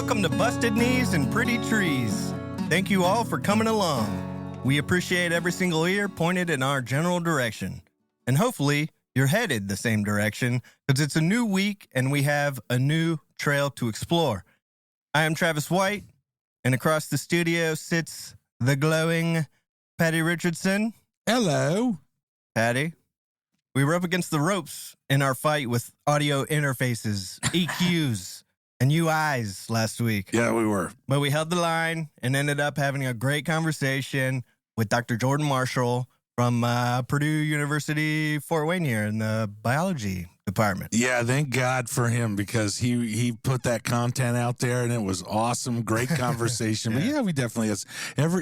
Welcome to Busted Knees and Pretty Trees. Thank you all for coming along. We appreciate every single ear pointed in our general direction. And hopefully, you're headed the same direction because it's a new week and we have a new trail to explore. I am Travis White, and across the studio sits the glowing Paddy Richardson. Hello. Paddy, we were up against the ropes in our fight with audio interfaces, EQs, and UIs last week. Yeah, we were. But we held the line and ended up having a great conversation with Dr. Jordan Marshall from Purdue University, Fort Wayne here in the biology department. Yeah, thank God for him because he put that content out there and it was awesome. Great conversation. But yeah, we definitely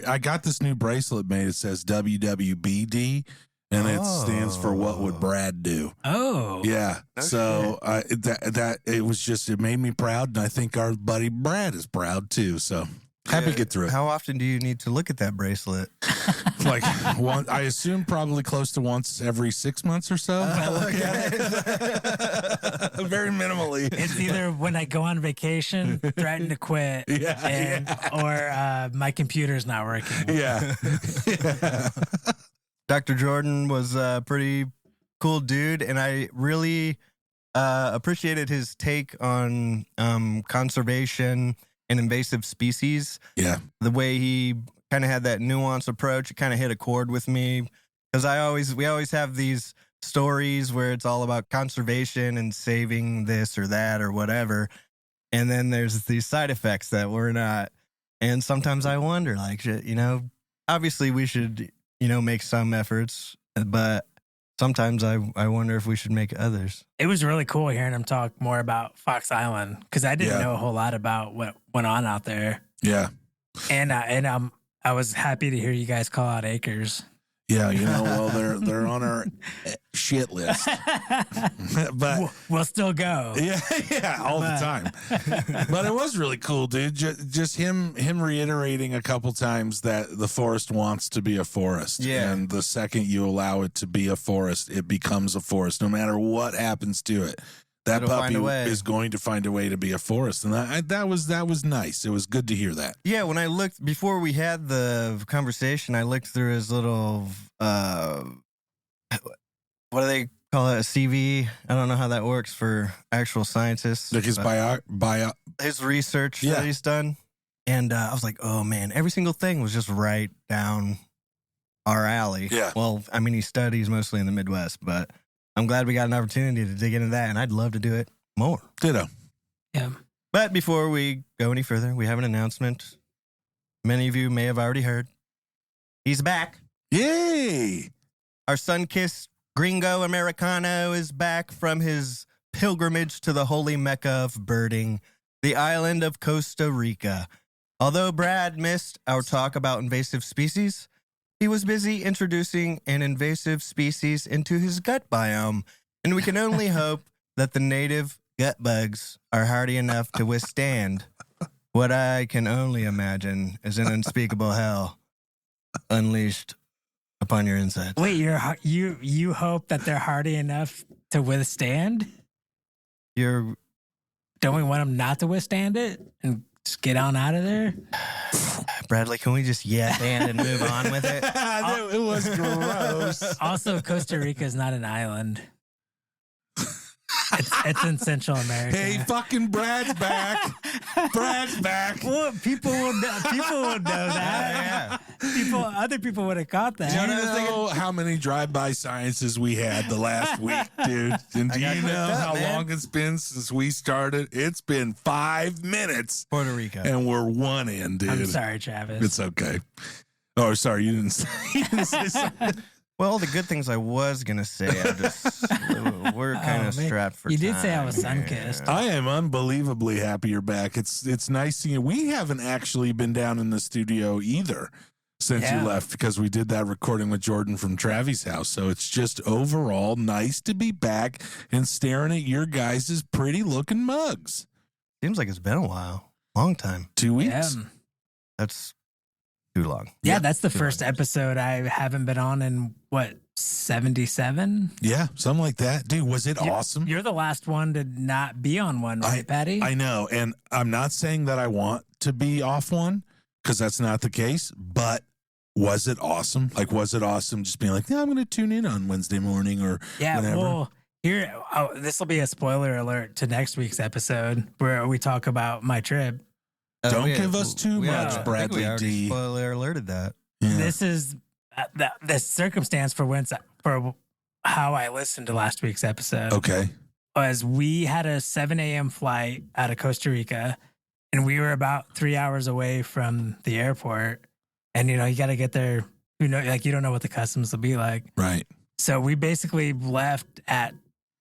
I got this new bracelet made. It says WWBD. And it stands for What Would Brad Do? Oh. Yeah. So it made me proud. And I think our buddy Brad is proud too. So happy to get through it. How often do you need to look at that bracelet? Like I assume probably close to once every 6 months or so. I look at it. Very minimally. It's either when I go on vacation, threaten to quit, or my computer's not working. Yeah. Dr. Jordan was a pretty cool dude, and I really appreciated his take on conservation and invasive species. Yeah. The way he kind of had that nuanced approach, it kind of hit a chord with me because we always have these stories where it's all about conservation and saving this or that or whatever, and then there's these side effects that we're not. And sometimes I wonder, like, obviously we should, make some efforts, but sometimes I wonder if we should make others. It was really cool hearing him talk more about Fox Island because I didn't know a whole lot about what went on out there. Yeah. And I was happy to hear you guys call out acres. Yeah, they're on our shit list, but we'll still go. Yeah, all the time. But it was really cool, dude. Just him reiterating a couple times that the forest wants to be a forest. Yeah, and the second you allow it to be a forest, it becomes a forest, no matter what happens to it. That puppy is going to find a way to be a forest, and that was nice. It was good to hear that. Yeah, when I looked before we had the conversation, I looked through his little what do they call it? A CV? I don't know how that works for actual scientists. Like his his research that he's done, and I was like, oh man, every single thing was just right down our alley. Yeah. Well, I mean, he studies mostly in the Midwest, but I'm glad we got an opportunity to dig into that, and I'd love to do it more. Ditto. Yeah. But before we go any further, we have an announcement. Many of you may have already heard. He's back. Yay! Our sun-kissed gringo Americano is back from his pilgrimage to the holy Mecca of birding, the island of Costa Rica. Although Brad missed our talk about invasive species, he was busy introducing an invasive species into his gut biome, and we can only hope that the native gut bugs are hardy enough to withstand what I can only imagine is an unspeakable hell unleashed upon your insides. Wait, you hope that they're hardy enough to withstand? Don't we want them not to withstand it and just get on out of there? Bradley, can we just and move on with it? It was gross. Also, Costa Rica is not an island. It's in Central America. Hey, fucking Brad's back. Brad's back. Well, people will know that. Yeah. Other people would have caught that. Do you know how many drive-by sciences we had the last week, dude? And do you know how long it's been since we started? It's been 5 minutes. Puerto Rico. And we're one in, dude. I'm sorry, Travis. It's okay. Oh, sorry, you didn't say something. Well, the good things I was going to say, we're kind of strapped for time. You did say I was sun-kissed. I am unbelievably happy you're back. It's nice seeing you. We haven't actually been down in the studio either since you left because we did that recording with Jordan from Travis' house. So it's just overall nice to be back and staring at your guys' pretty-looking mugs. Seems like it's been a while. Long time. 2 weeks. Yeah. That's too long. Yeah, that's the first episode I haven't been on in, 77. Yeah, something like that. Dude, was it awesome? You're the last one to not be on one, right, Paddy? I know. And I'm not saying that I want to be off one because that's not the case, but was it awesome? Like, was it awesome just being like, yeah, I'm going to tune in on Wednesday morning or whenever? Well, this will be a spoiler alert to next week's episode where we talk about my trip. Don't give us too much, Bradley D. Spoiler alerted that. Yeah. This is the circumstance for how I listened to last week's episode. Okay. Was we had a 7 a.m. flight out of Costa Rica, and we were about 3 hours away from the airport. And, you got to get there. You don't know what the customs will be like. Right. So we basically left at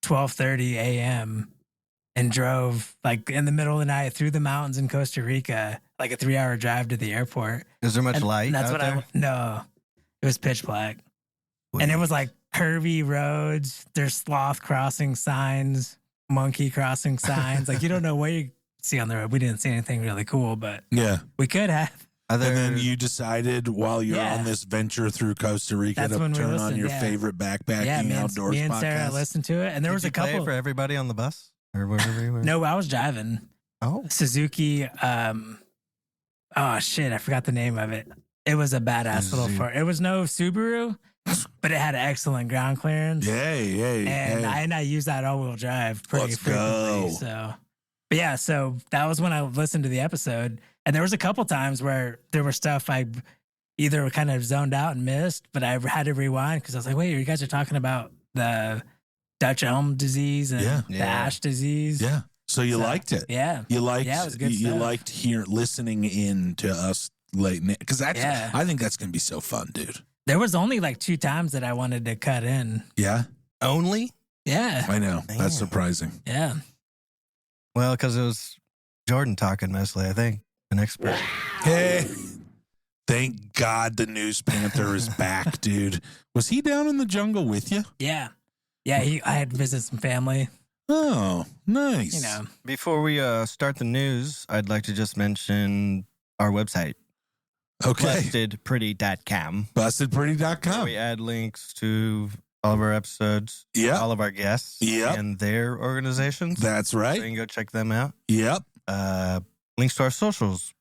12:30 a.m. and drove like in the middle of the night through the mountains in Costa Rica, like a 3-hour drive to the airport. Is there much light? That's out there? No, it was pitch black. Wait. And it was like curvy roads. There's sloth crossing signs, monkey crossing signs. Like you don't know what you see on the road. We didn't see anything really cool, but we could have. And then you decided while you're on this venture through Costa Rica to turn on your favorite backpacking outdoors me and podcast. Sarah listened to it, and there was a couple play it for everybody on the bus or wherever you were. No, I was driving. Oh, Suzuki. Oh shit, I forgot the name of it. It was a badass little Ford. It was no Subaru, but it had excellent ground clearance. And I use that all-wheel drive pretty frequently. So, but yeah, so that was when I listened to the episode. And there was a couple times where there was stuff I either kind of zoned out and missed, but I had to rewind because I was like, wait, you guys are talking about the Dutch elm disease and the ash disease. Yeah. So you liked it. Yeah. You liked it was good you stuff. liked listening in to us late because I think that's gonna be so fun, dude. There was only like 2 times that I wanted to cut in. Yeah. only? Yeah. I know. Damn. That's surprising. Yeah. Well, because it was Jordan talking mostly, I think. An expert. Hey, thank God the News Panther is back, dude. Was he down in the jungle with you? Yeah. Yeah. I had to visit some family. Oh, nice. Before we start the news, I'd like to just mention our website. Okay. Bustedpretty.com. Bustedpretty.com. We add links to all of our episodes, all of our guests, and their organizations. That's right. So you can go check them out. Yep. Links to our socials.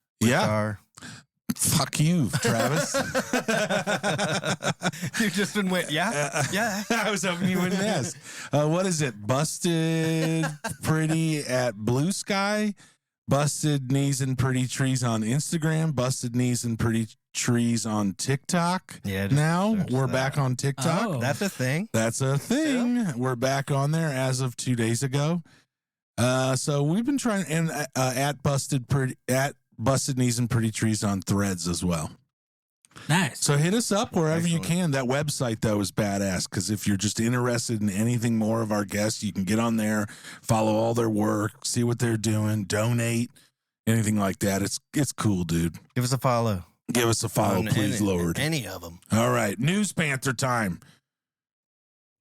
Fuck you, Travis. You've just been waiting. Yeah. I was hoping you wouldn't ask. What is it? Busted Pretty at Blue Sky. Busted Knees and Pretty Trees on Instagram. Busted Knees and Pretty Trees on TikTok. Yeah. Now we're back on TikTok. Oh. That's a thing. That's a thing. Yeah. We're back on there as of 2 days ago. So we've been trying and at Busted Knees and Pretty Trees on Threads as well. Nice. So hit us up wherever you can. That website though is badass because if you're just interested in anything more of our guests, you can get on there, follow all their work, see what they're doing, donate, anything like that. It's cool, dude. Give us a follow. Give us a follow, please, Lord. Any of them. All right, News Panther time.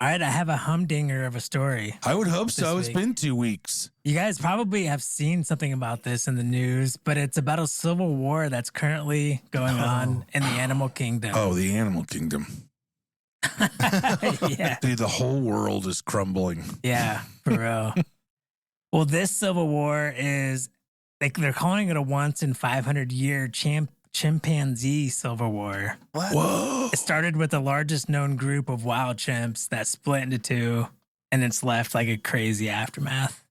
All right, I have a humdinger of a story. I would hope so. It's been 2 weeks. You guys probably have seen something about this in the news, but it's about a civil war that's currently going on in the animal kingdom. Oh, the animal kingdom. Yeah. Dude, the whole world is crumbling. Yeah, for real. Well, this civil war is, they're calling it a once in 500-year chimpanzee civil war. What? Whoa. It started with the largest known group of wild chimps that split into 2, and it's left like a crazy aftermath.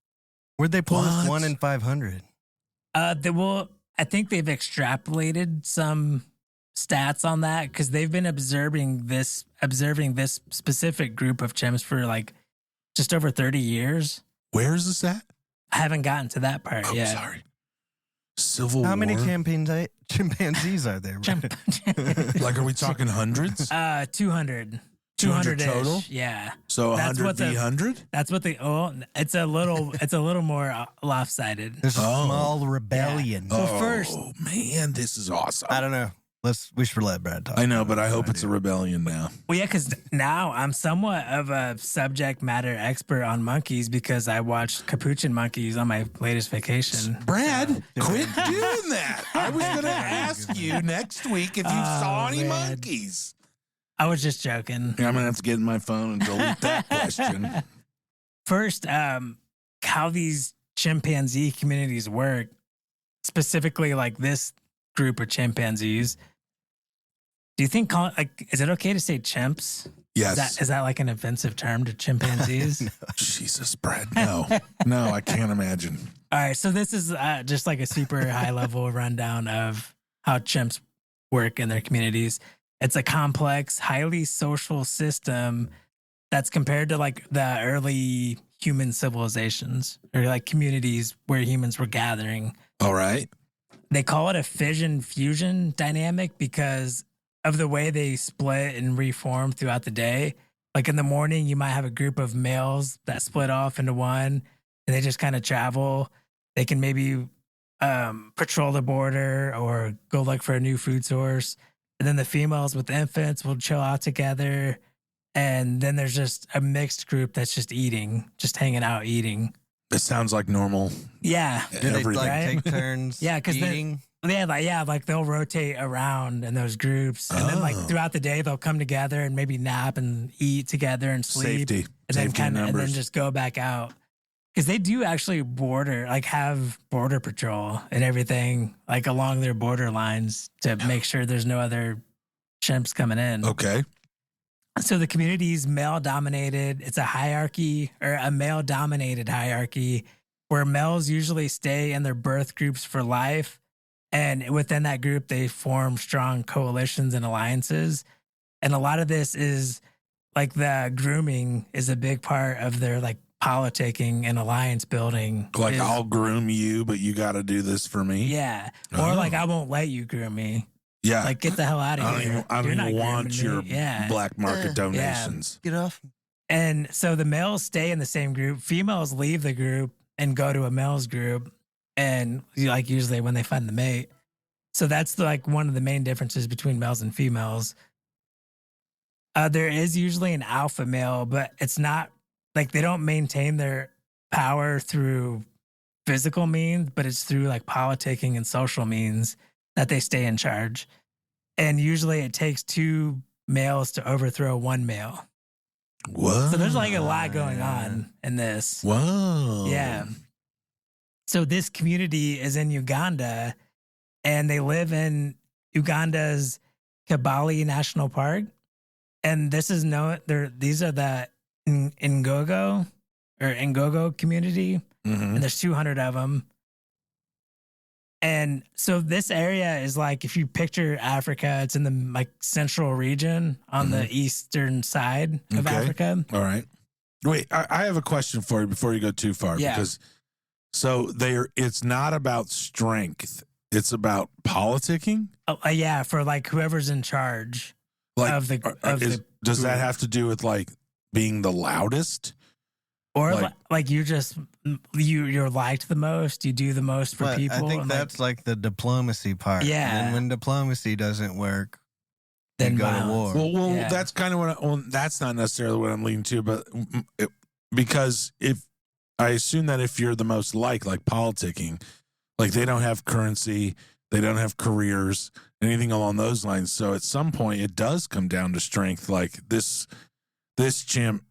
Where'd they pull this 1 in 500? I think they've extrapolated some stats on that because they've been observing this specific group of chimps for like just over 30 years. Where is this at? I haven't gotten to that part yet. Sorry. Civil War. How many chimpanzees are there? Like, are we talking hundreds? 200. 200 total? Yeah. So 100 v. 100? That's what it's a little more lopsided. There's a small rebellion. Yeah. Well, first, man, this is awesome. I don't know. We should let Brad talk. I know, but I hope it's a rebellion now. Well, yeah, because now I'm somewhat of a subject matter expert on monkeys because I watched Capuchin monkeys on my latest vacation. Brad, quit doing that. I was going to ask you next week if you saw any monkeys. I was just joking. I'm going to have to get in my phone and delete that question. First, how these chimpanzee communities work, specifically like this group of chimpanzees. Do you think, is it okay to say chimps? Yes. Is that like an offensive term to chimpanzees? No. Jesus, Brad. No. No, I can't imagine. All right. So this is just like a super high level rundown of how chimps work in their communities. It's a complex, highly social system that's compared to like the early human civilizations or like communities where humans were gathering. All right. They call it a fission-fusion dynamic because of the way they split and reform throughout the day. Like in the morning, you might have a group of males that split off into one and they just kind of travel. They can maybe patrol the border or go look for a new food source. And then the females with infants will chill out together. And then there's just a mixed group that's just eating, just hanging out eating. It sounds like normal. Yeah. Do they take turns eating? Like they'll rotate around in those groups. And then like throughout the day, they'll come together and maybe nap and eat together and sleep. Safety. And then just go back out. Because they do actually have border patrol and everything like along their border lines to make sure there's no other chimps coming in. Okay. So the community's male dominated. It's a hierarchy or a male dominated hierarchy where males usually stay in their birth groups for life. And within that group, they form strong coalitions and alliances. And a lot of this is like the grooming is a big part of their like politicking and alliance building. Like I'll groom you, but you got to do this for me. Yeah. Or like I won't let you groom me. Yeah. Like get the hell out of here. I don't even want your black market donations. Get off. And so the males stay in the same group. Females leave the group and go to a male's group. And like usually when they find the mate. So that's like one of the main differences between males and females. There is usually an alpha male, but it's not like they don't maintain their power through physical means, but it's through like politicking and social means that they stay in charge. And usually it takes two males to overthrow one male. Whoa. So there's like a lot going on in this. Whoa. Yeah. So this community is in Uganda, and they live in Uganda's Congaree National Park. And this is these are the Ngogo community, and there's 200 of them. And so this area is like, if you picture Africa, it's in the like central region on the eastern side of Africa. All right. Wait, I have a question for you before you go too far. Yeah. Because it's not about strength. It's about politicking. Yeah, for like whoever's in charge of the. Does that have to do with like being the loudest? Or like you're liked the most, you do the most for people. I think that's like the diplomacy part. Yeah. And when diplomacy doesn't work, then go to war. Well, that's kind of that's not necessarily what I'm leaning to, but because I assume that if you're the most like politicking, like they don't have currency, they don't have careers, anything along those lines. So at some point it does come down to strength. Like this chimp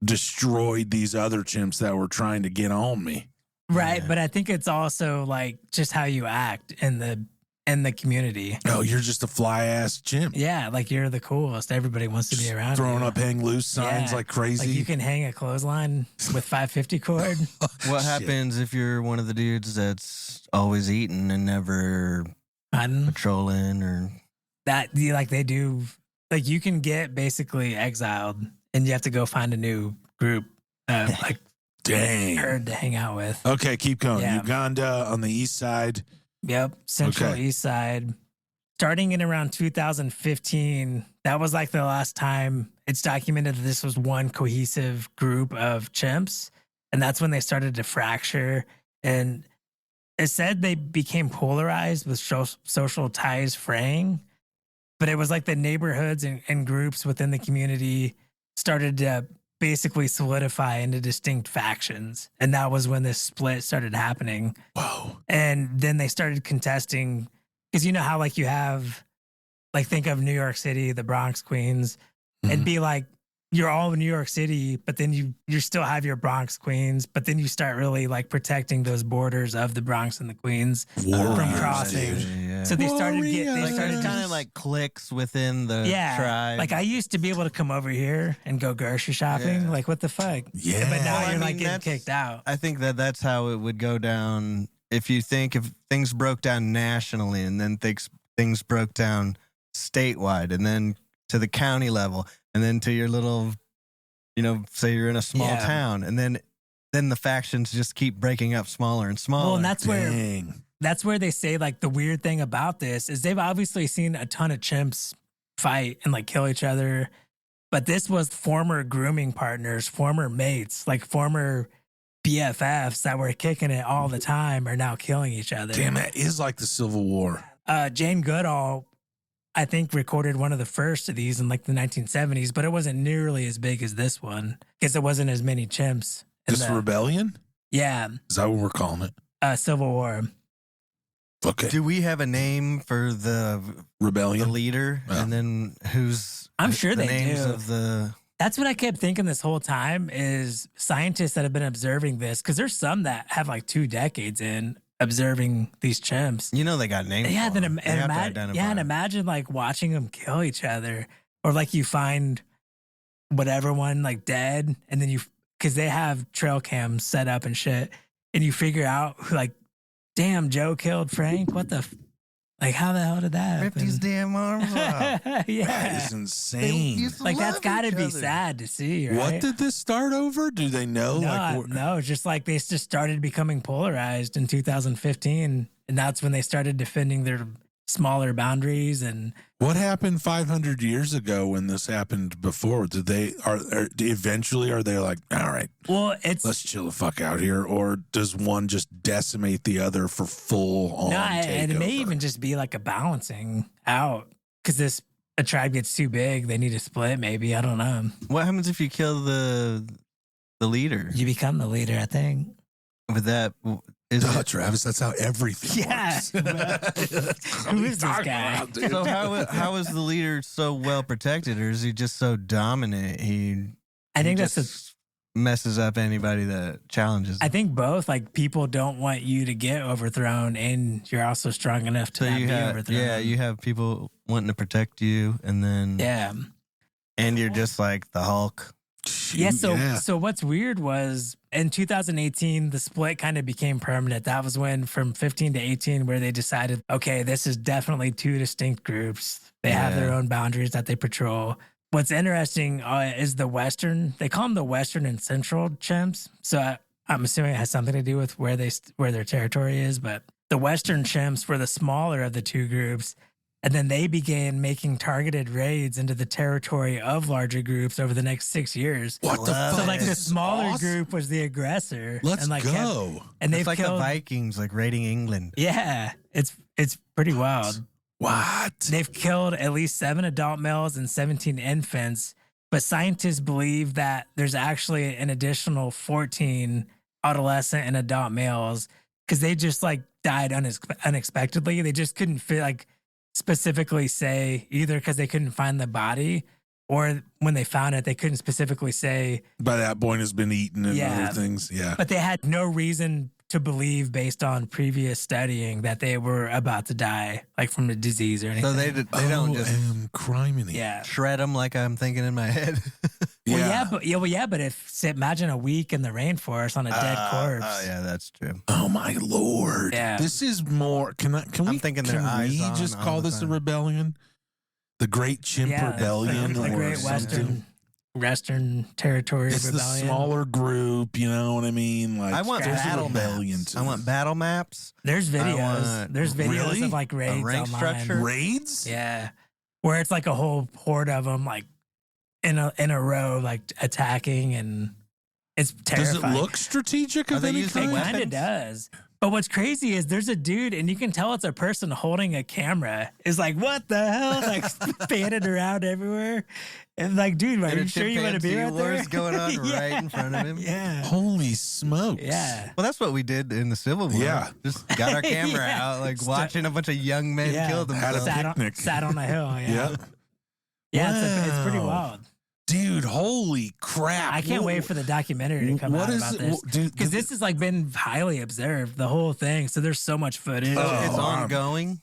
destroyed these other chimps that were trying to get on me. Right. Yeah. But I think it's also like just how you act in the community. Oh, you're just a fly ass chimp. Yeah. Like you're the coolest. Everybody wants to be around throwing you. up hang loose signs like crazy. Like you can hang a clothesline with 550 cord. What happens if you're one of the dudes that's always eating and never patrolling or that? They do. Like you can get basically exiled. And you have to go find a new group, herd to hang out with. Okay, keep going. Yeah. Uganda on the east side. Yep, central east side. Starting in around 2015, that was like the last time it's documented that this was one cohesive group of chimps. And that's when they started to fracture. And it said they became polarized with social ties fraying. But it was like the neighborhoods and groups within the community started to basically solidify into distinct factions. And that was when this split started happening. Whoa. And then they started contesting, because you know how like you have like think of New York City, the Bronx, Queens, and be like, you're all in New York City, but then you still have your Bronx, Queens, but then you start really like protecting those borders of the Bronx and the Queens from crossing. Yeah. So they started kind of like cliques within the tribe. Like I used to be able to come over here and go grocery shopping. Yeah. Like what the fuck? Yeah. But now you're like getting kicked out. I think that's how it would go down. If things broke down nationally and then things broke down statewide and then to the county level. And then to your little, say you're in a small town, and then the factions just keep breaking up smaller and smaller. Well, and that's where they say like the weird thing about this is they've obviously seen a ton of chimps fight and like kill each other, but this was former grooming partners, former mates, like former BFFs that were kicking it all the time are now killing each other. Damn, that is like the Civil War. Jane Goodall, I think, recorded one of the first of these in like the 1970s, but it wasn't nearly as big as this one because it wasn't as many chimps. This rebellion? Yeah. Is that what we're calling it? Civil War. Okay. Do we have a name for the rebellion, the leader, and then who's? I'm sure the they names do. Of the. That's what I kept thinking this whole time is scientists that have been observing this because there's some that have like 2 decades in observing these chimps. They got names. Yeah, and imagine like watching them kill each other, or like you find whatever one like dead, and then because they have trail cams set up and shit, and you figure out who, like, damn, Joe killed Frank. What the, like, how the hell did that Rip happen? these damn arms off. Yeah, that is insane. Like that's got to be sad to see, right? What did this start over? Do they know? No, just like they just started becoming polarized in 2015, and that's when they started defending their smaller boundaries. And what happened 500 years ago when this happened before? Did they eventually are they like, all right, let's chill the fuck out here, or does one just decimate the other for full on takeover? And it may even just be like a balancing out because a tribe gets too big, they need to split. Maybe, I don't know. What happens if you kill the leader? You become the leader, I think. With that. Travis, that's how everything works. Who is this guy? So how is the leader so well protected, or is he just so dominant? I think that's messes up anybody that challenges him. I think both. Like people don't want you to get overthrown, and you're also strong enough to not be overthrown. Yeah, you have people wanting to protect you, and then and you're just like the Hulk. So what's weird was in 2018, the split kind of became permanent. That was when from 15 to 18, where they decided, okay, this is definitely 2 distinct groups. They have their own boundaries that they patrol. What's interesting is the Western, they call them the Western and Central chimps. So I'm assuming it has something to do with where their territory is, but the Western chimps were the smaller of the 2 groups. And then they began making targeted raids into the territory of larger groups over the next 6 years. What the fuck? So like the smaller group was the aggressor. Let's and go. And they've it's like killed the Vikings, like raiding England. Yeah, it's pretty wild. What? They've killed at least 7 adult males and 17 infants, but scientists believe that there's actually an additional 14 adolescent and adult males because they just like died unexpectedly. They just couldn't specifically say either because they couldn't find the body, or when they found it, they couldn't specifically say. By that point, it's been eaten and other things. Yeah. But they had no reason to believe, based on previous studying, that they were about to die, like from a disease or anything. So they don't just criminy. Shred them like I'm thinking in my head. But imagine a week in the rainforest on a dead corpse. Oh yeah, that's true. Oh my Lord. Yeah. This is more. I'm thinking their eyes on just call this a rebellion? The Great Chimp Rebellion, the Great Western Territory it's Rebellion. The smaller group, you know what I mean? Like I want battle maps. I want battle maps. There's videos. Of like raids rank online. structure. Raids? Yeah, where it's like a whole horde of them, like in a row, like attacking, and it's terrifying. Does it look strategic? Are they using It weapons? kind of does. But what's crazy is there's a dude, and you can tell it's a person holding a camera. Is like, what the hell? Like, panning around everywhere. And like, dude, are you sure you want to be right there? Going on right in front of him. Yeah. Holy smokes. Yeah. Well, that's what we did in the Civil War. Yeah. Just got our camera out, like watching a bunch of young men kill themselves. Sat on a hill. Yeah. Yep. Yeah, Wow. it's pretty wild. Dude, holy crap. I can't wait for the documentary to come out about this. Because this has like been highly observed, the whole thing. So there's so much footage. It's ongoing.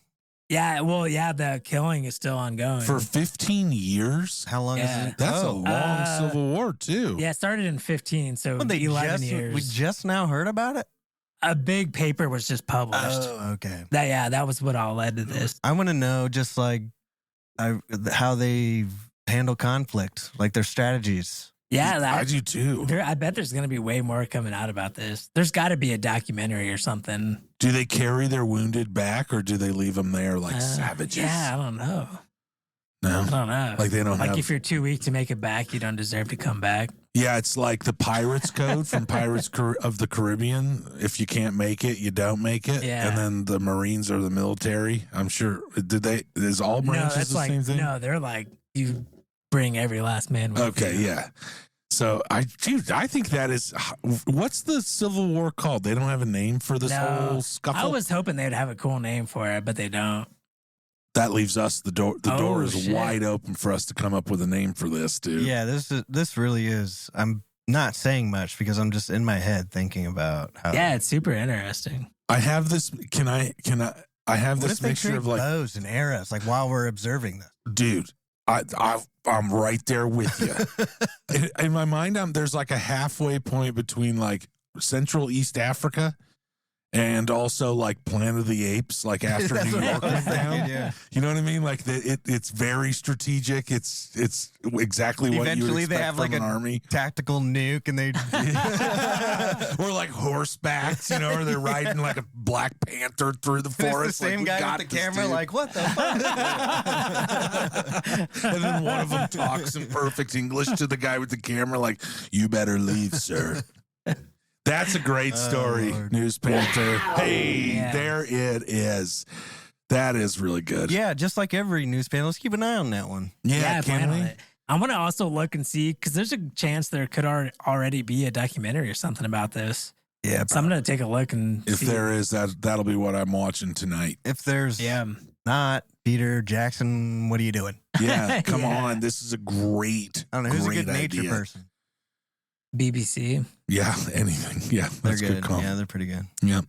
Yeah, well, yeah, the killing is still ongoing. For 15 years? How long is it? That's a long Civil War, too. Yeah, it started in 15, so 11 years. We just now heard about it? A big paper was just published. Oh, okay. That was what all led to this. I want to know just like how they handle conflict, like their strategies. Yeah, I do too. I bet there's going to be way more coming out about this. There's got to be a documentary or something. Do they carry their wounded back, or do they leave them there like savages? Yeah, I don't know. No, I don't know. Like they don't like if you're too weak to make it back, you don't deserve to come back. Yeah, it's like the Pirates Code from Pirates of the Caribbean. If you can't make it, you don't make it. Yeah. And then the Marines or the military. I'm sure. Is all branches the same thing? No, they're like you bring every last man with you. Okay, yeah. So I think that is what's the Civil War called? They don't have a name for this whole scuffle. I was hoping they'd have a cool name for it, but they don't. That leaves us the door. The door is wide open for us to come up with a name for this, dude. Yeah, this really is. I'm not saying much because I'm just in my head thinking about how. Yeah, it's super interesting. I have this. Can I? I have this mixture of like bows and arrows, like while we're observing this. Dude, I'm right there with you. in my mind, there's like a halfway point between like Central East Africa and also like Planet of the Apes, like after New York went down. Yeah. You know what I mean? Like it's very strategic. It's exactly what you would expect they have from like an army. Tactical nuke, and they or like horsebacks, you know, or they're riding like a Black Panther through the forest. It's the same like, guy with the camera, like what the fuck? And then one of them talks in perfect English to the guy with the camera, like, "You better leave, sir." That's a great story, News Panther. Hey, there it is. That is really good. Yeah, just like every news panel. Let's keep an eye on that one. Yeah, can we? I want to also look and see, because there's a chance there could already be a documentary or something about this. Yeah, so I'm going to take a look and if see. there is, that'll be what I'm watching tonight. If there's not, Peter Jackson, what are you doing? Yeah, come on. This is a great, I don't know, who's a good nature person? BBC. Yeah, anything. Yeah, that's they're good. Good call. Yeah, they're pretty good. Yeah.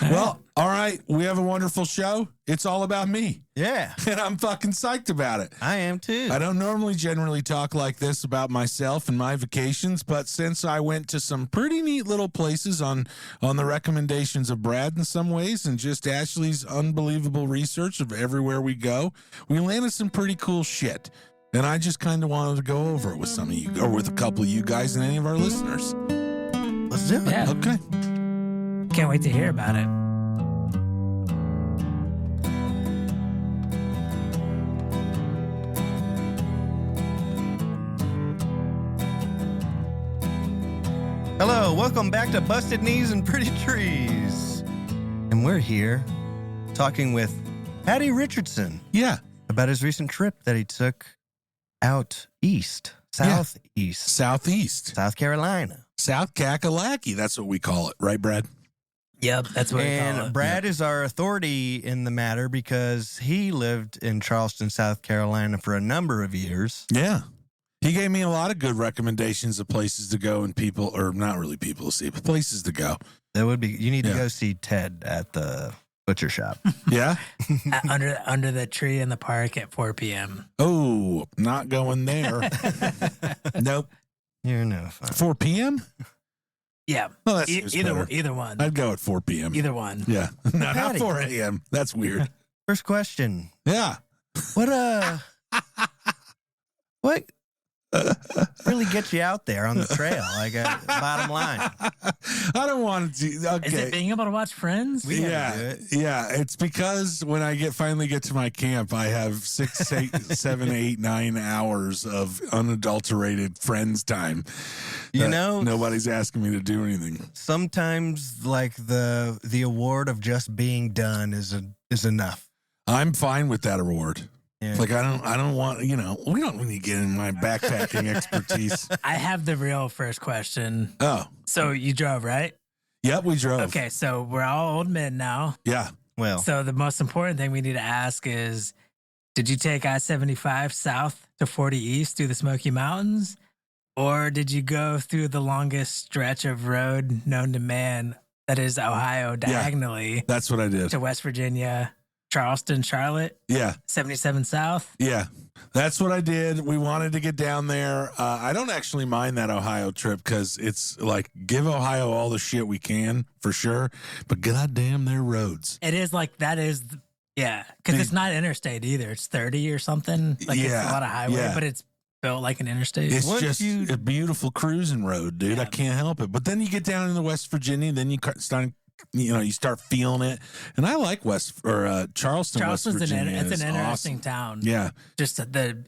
Well, all right. We have a wonderful show. It's all about me. Yeah. And I'm fucking psyched about it. I am too. I don't normally generally talk like this about myself and my vacations, but since I went to some pretty neat little places on the recommendations of Brad in some ways and just Ashley's unbelievable research of everywhere we go, we landed some pretty cool shit. And I just kind of wanted to go over it with some of you, or with a couple of you guys and any of our listeners. Let's do it. Yeah. Okay. Can't wait to hear about it. Hello, welcome back to Busted Knees and Pretty Trees. And we're here talking with Paddy Richardson. Yeah. About his recent trip that he took out east, southeast. South Carolina. South Kakalaki. That's what we call it. Right, Brad? Yep, that's what we call it. And Brad is our authority in the matter because he lived in Charleston, South Carolina for a number of years. Yeah. He gave me a lot of good recommendations of places to go and people, or not really people to see, but places to go. That would be, you need to go see Ted at the butcher shop. Yeah? under the tree in the park at 4 p.m. Oh, not going there. Nope. You're no fun. 4 p.m.? Yeah. Well, that seems better. Either one. I'd go at 4 p.m. Either one. Yeah. No, not 4 a.m. That's weird. First question. Yeah. What really get you out there on the trail. Like bottom line, I don't want to. Okay. Is it being able to watch Friends? Yeah, it's because when I finally get to my camp, I have 6, 8, 7, 8, 9 hours of unadulterated Friends time. Nobody's asking me to do anything. Sometimes, like the award of just being done is enough. I'm fine with that award. Yeah. Like I don't want, we don't need to get in my backpacking expertise. I have the real first question. Oh. So you drove, right? Yep, we drove. Okay, so we're all old men now. Yeah. Well. So the most important thing we need to ask is, did you take I-75 south to 40 east through the Smoky Mountains? Or did you go through the longest stretch of road known to man, that is Ohio, diagonally? Yeah, that's what I did. To West Virginia, Charleston, Charlotte. Yeah. 77 South. Yeah. That's what I did. We wanted to get down there. I don't actually mind that Ohio trip because it's like, give Ohio all the shit we can, for sure. But goddamn, their roads. It is like, that is, yeah. Because it's not interstate either. It's 30 or something. Like it's a lot of highway, but it's built like an interstate. It's just a beautiful cruising road, dude. Yeah. I can't help it. But then you get down into West Virginia, then you start feeling it. And I like Charleston, West Virginia. It's an interesting awesome town. Yeah. Just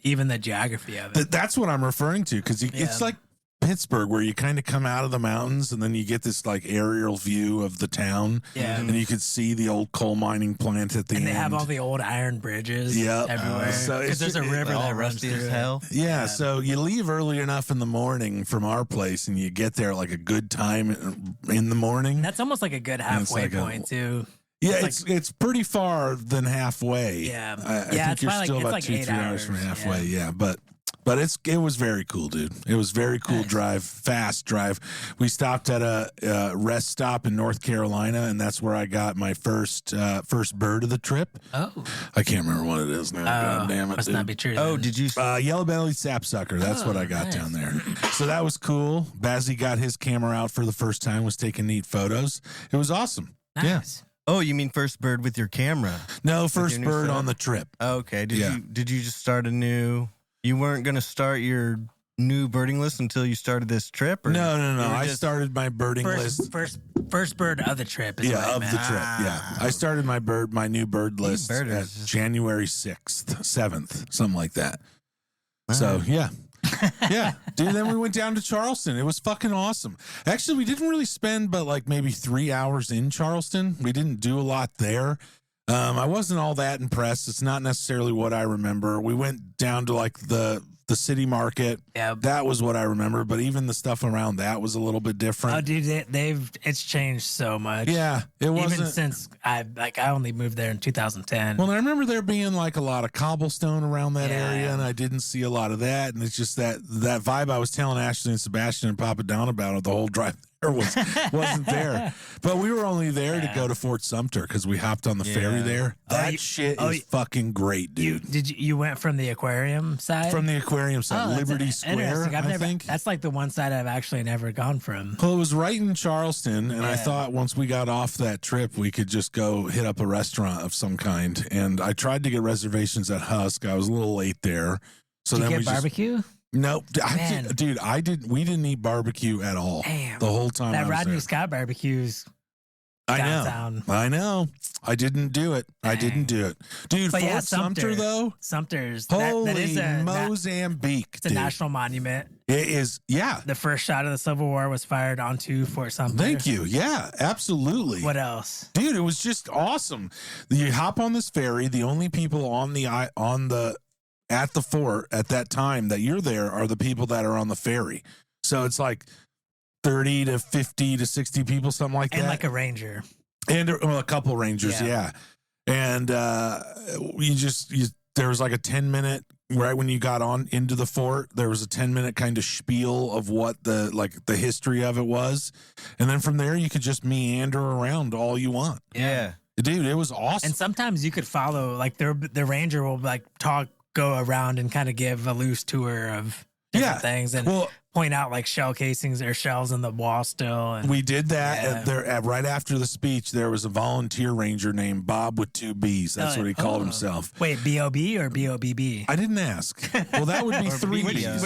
even the geography of it. That's what I'm referring to, because it's like Pittsburgh, where you kind of come out of the mountains and then you get this like aerial view of the town. Yeah. And you could see the old coal mining plant at the end. And they have all the old iron bridges everywhere. So because there's a river that runs through as hell. Yeah, so you leave early enough in the morning from our place and you get there like a good time in the morning. That's almost like a good halfway point too. Yeah, it's pretty far than halfway. Yeah. I think you're still about 2-3 hours from halfway. Yeah, but it was very cool, dude. It was very cool drive, fast drive. We stopped at a rest stop in North Carolina, and that's where I got my first bird of the trip. Oh, I can't remember what it is now. God damn it, must dude. not be true. Oh, then. did you? Yellow-bellied sapsucker. That's what I got down there. So that was cool. Bazzy got his camera out for the first time, was taking neat photos. It was awesome. Nice. Yeah. Oh, you mean first bird with your camera? No, first bird on the trip. Okay. Did you just start a new? You weren't going to start your new birding list until you started this trip? Or No. I started my birding list. First bird of the trip. Is of the trip. Yeah. I started my new bird list at January 6th, 7th, something like that. So, yeah. Yeah. Dude, then we went down to Charleston. It was fucking awesome. Actually, we didn't really spend but like maybe 3 hours in Charleston. We didn't do a lot there. I wasn't all that impressed. It's not necessarily what I remember. We went down to like the city market. Yeah, that was what I remember. But even the stuff around that was a little bit different. Oh, dude, it's changed so much. Yeah, it wasn't. Even since I only moved there in 2010. Well, I remember there being like a lot of cobblestone around that area, and I didn't see a lot of that. And it's just that vibe I was telling Ashley and Sebastian and Papa Don about it the whole drive. Wasn't there, but we were only there to go to Fort Sumter because we hopped on the ferry there. That shit is fucking great, dude. You went from the aquarium side? From the aquarium side, Liberty Square. I think that's like the one side I've actually never gone from. Well, it was right in Charleston, and I thought once we got off that trip, we could just go hit up a restaurant of some kind. And I tried to get reservations at Husk. I was a little late there, so Did then you we get barbecue? No, we didn't eat barbecue at all. Damn. The whole time. That Rodney Scott barbecues. Downtown. I know. I didn't do it. Dang. I didn't do it. Dude, but Fort Sumter, though. Sumter's. Holy that is Mozambique. It's a national monument. It is, yeah. The first shot of the Civil War was fired onto Fort Sumter. Thank you. Yeah, absolutely. What else? Dude, it was just awesome. You hop on this ferry. The only people at the fort at that time that you're there are the people that are on the ferry. So it's like 30 to 50 to 60 people, something like that. And like a ranger. And a couple rangers, yeah. And there was like a 10-minute, right when you got on into the fort, there was a 10-minute kind of spiel of what the history of it was. And then from there, you could just meander around all you want. Yeah. Dude, it was awesome. And sometimes you could follow, like the ranger will like go around and kind of give a loose tour of different things. And point out like shell casings or shells in the wall still. And we did that right after the speech. There was a volunteer ranger named Bob with 2 B's. That's what he called himself. Wait, B-O-B or B-O-B-B? I didn't ask. Well, that would be 3 B's.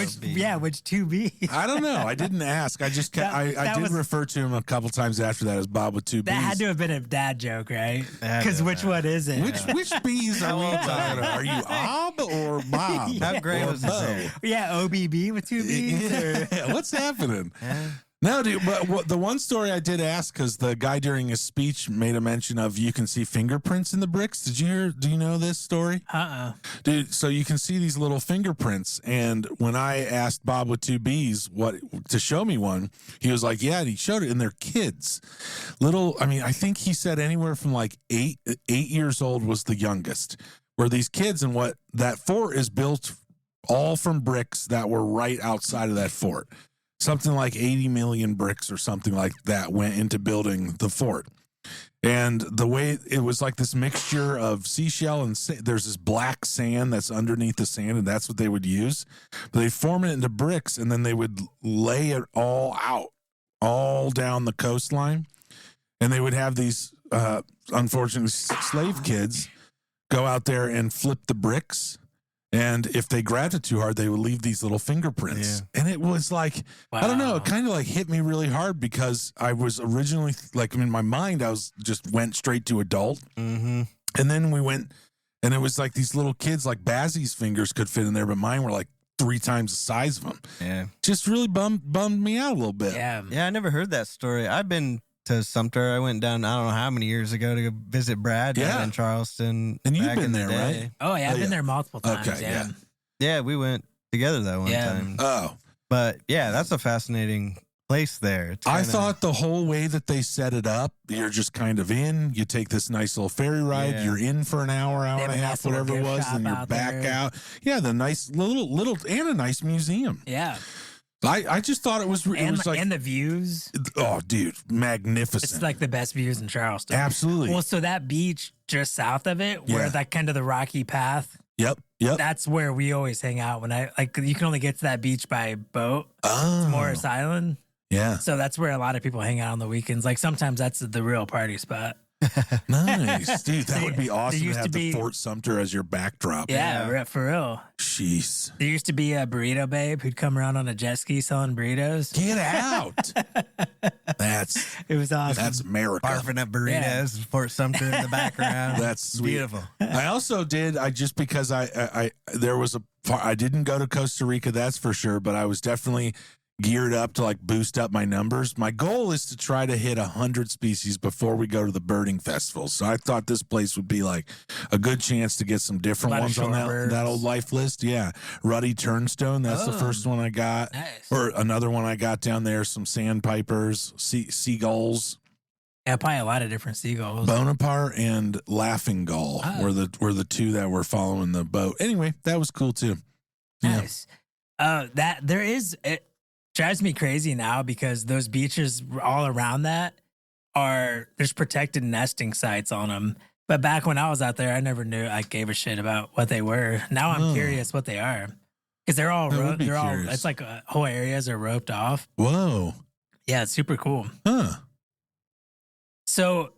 Which 2 B's? I don't know. I didn't ask. I just I did refer to him a couple times after that as Bob with 2 B's. That had to have been a dad joke, right? Because which one is it? Which B's are we talking about? Are you Ob or Bob? How great was his hair? Yeah, OBB with 2 B's. What's happening? No, dude, but the one story I did ask, because the guy during his speech made a mention of you can see fingerprints in the bricks. Do you know this story? Dude, so you can see these little fingerprints. And when I asked Bob with 2 B's to show me one, he was like, yeah, and he showed it, and they're kids. I think he said anywhere from like 8 years old was the youngest. Where these kids, and what that fort is built all from bricks that were right outside of that fort. Something like 80 million bricks or something like that went into building the fort. And the way it was like this mixture of seashell and there's this black sand that's underneath the sand, and that's what they would use. But they form it into bricks, and then they would lay it all out, all down the coastline. And they would have these, unfortunately, slave kids go out there and flip the bricks. And if they grabbed it too hard, they would leave these little fingerprints. Yeah. And it was like, wow. I don't know, it kind of like hit me really hard, because I was originally in my mind, I was just went straight to adult. Mm-hmm. And then we went, and it was like these little kids, like Bazzy's fingers could fit in there, but mine were like 3 times the size of them. Yeah. Just really bummed me out a little bit. Yeah. Yeah. I never heard that story. I've been to Sumter. I went down, I don't know how many years ago, to go visit Brad down in Charleston. And you've been there, right? Oh, yeah. I've been there multiple times. Okay, yeah. We went together that one time. Oh. But yeah, that's a fascinating place there. I thought the whole way that they set it up, you're just kind of in, you take this nice little ferry ride, you're in for an hour and a half, whatever it was, and you're back out. Yeah, the nice little, and a nice museum. Yeah. I just thought it was like, and the views. Oh, dude, magnificent! It's like the best views in Charleston. Absolutely. Well, so that beach just south of it, where that kind of the rocky path. Yep. That's where we always hang out. When you can only get to that beach by boat. It's Morris Island. Yeah. So that's where a lot of people hang out on the weekends. Like sometimes that's the real party spot. Nice, dude. That would be awesome to have the Fort Sumter as your backdrop. Yeah, for real. Jeez. There used to be a burrito babe who'd come around on a jet ski selling burritos. Get out. It was awesome. That's America. Barfing up burritos, Fort Sumter in the background. That's sweet. Beautiful. I also did, just because I didn't go to Costa Rica, that's for sure, but I was definitely geared up to like boost up my numbers. My goal is to try to hit 100 species before we go to the birding festival. So I thought this place would be like a good chance to get some different ones on that old life list. Yeah. Ruddy turnstone. That's the first one I got. Nice. Or another one I got down there. Some sandpipers, seagulls. Yeah, probably a lot of different seagulls. Bonaparte and Laughing Gull were the 2 that were following the boat. Anyway, that was cool too. Nice. It drives me crazy now, because those beaches all around that there's protected nesting sites on them. But back when I was out there, I never knew, I gave a shit about what they were. Now I'm curious what they are, because they're all it's like whole areas are roped off. Whoa. Yeah, it's super cool. Huh. So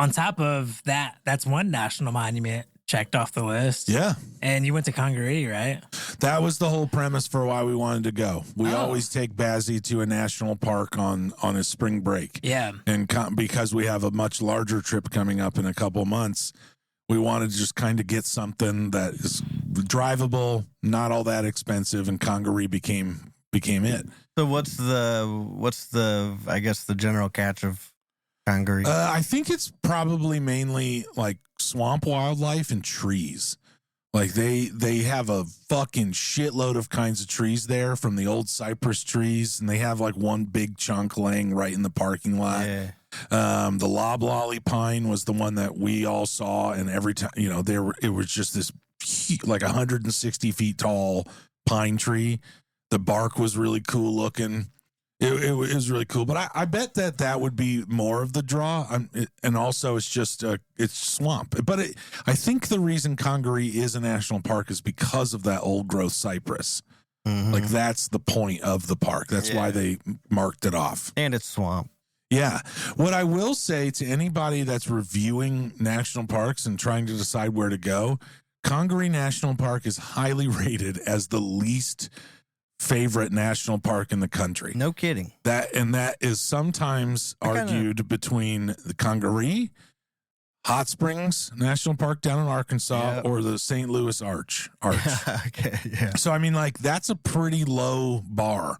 on top of that, that's one national monument checked off the list. Yeah. And you went to Congaree, right? That was the whole premise for why we wanted to go. We always take Bazzy to a national park on his spring break. Yeah. And because we have a much larger trip coming up in a couple months, we wanted to just kind of get something that is drivable, not all that expensive, and Congaree became it. So what's the I guess the general catch of Congaree? I think it's probably mainly like swamp wildlife and trees. Like they have a fucking shitload of kinds of trees there, from the old cypress trees, and they have like one big chunk laying right in the parking lot. Yeah. The loblolly pine was the one that we all saw, and every time, it was just this like 160 feet tall pine tree. The bark was really cool looking. It was really cool, but I bet that would be more of the draw. And also it's just it's swamp. But I think the reason Congaree is a national park is because of that old growth cypress. Mm-hmm. Like that's the point of the park. That's why they marked it off. And it's swamp. Yeah. What I will say to anybody that's reviewing national parks and trying to decide where to go, Congaree National Park is highly rated as the least favorite national park in the country. No kidding. That is sometimes argued between the Congaree, Hot Springs National Park down in Arkansas, or the St. Louis Arch. Okay, yeah. So, I mean, like, that's a pretty low bar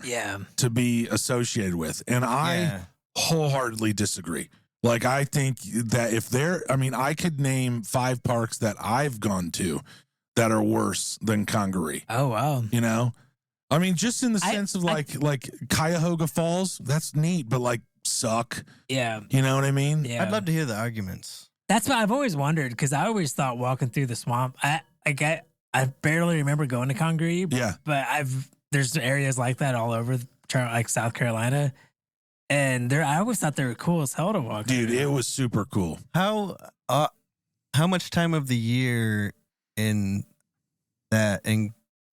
to be associated with. And I wholeheartedly disagree. Like, I think that I could name 5 parks that I've gone to that are worse than Congaree. Oh, wow. You know? I mean, just in the sense of like Cuyahoga Falls, that's neat, but like suck. Yeah. You know what I mean? Yeah. I'd love to hear the arguments. That's what I've always wondered, because I always thought walking through the swamp, I barely remember going to Congaree. Yeah. But there's areas like that all over like South Carolina. And I always thought they were cool as hell to walk. Dude, it was super cool. How much time of the year do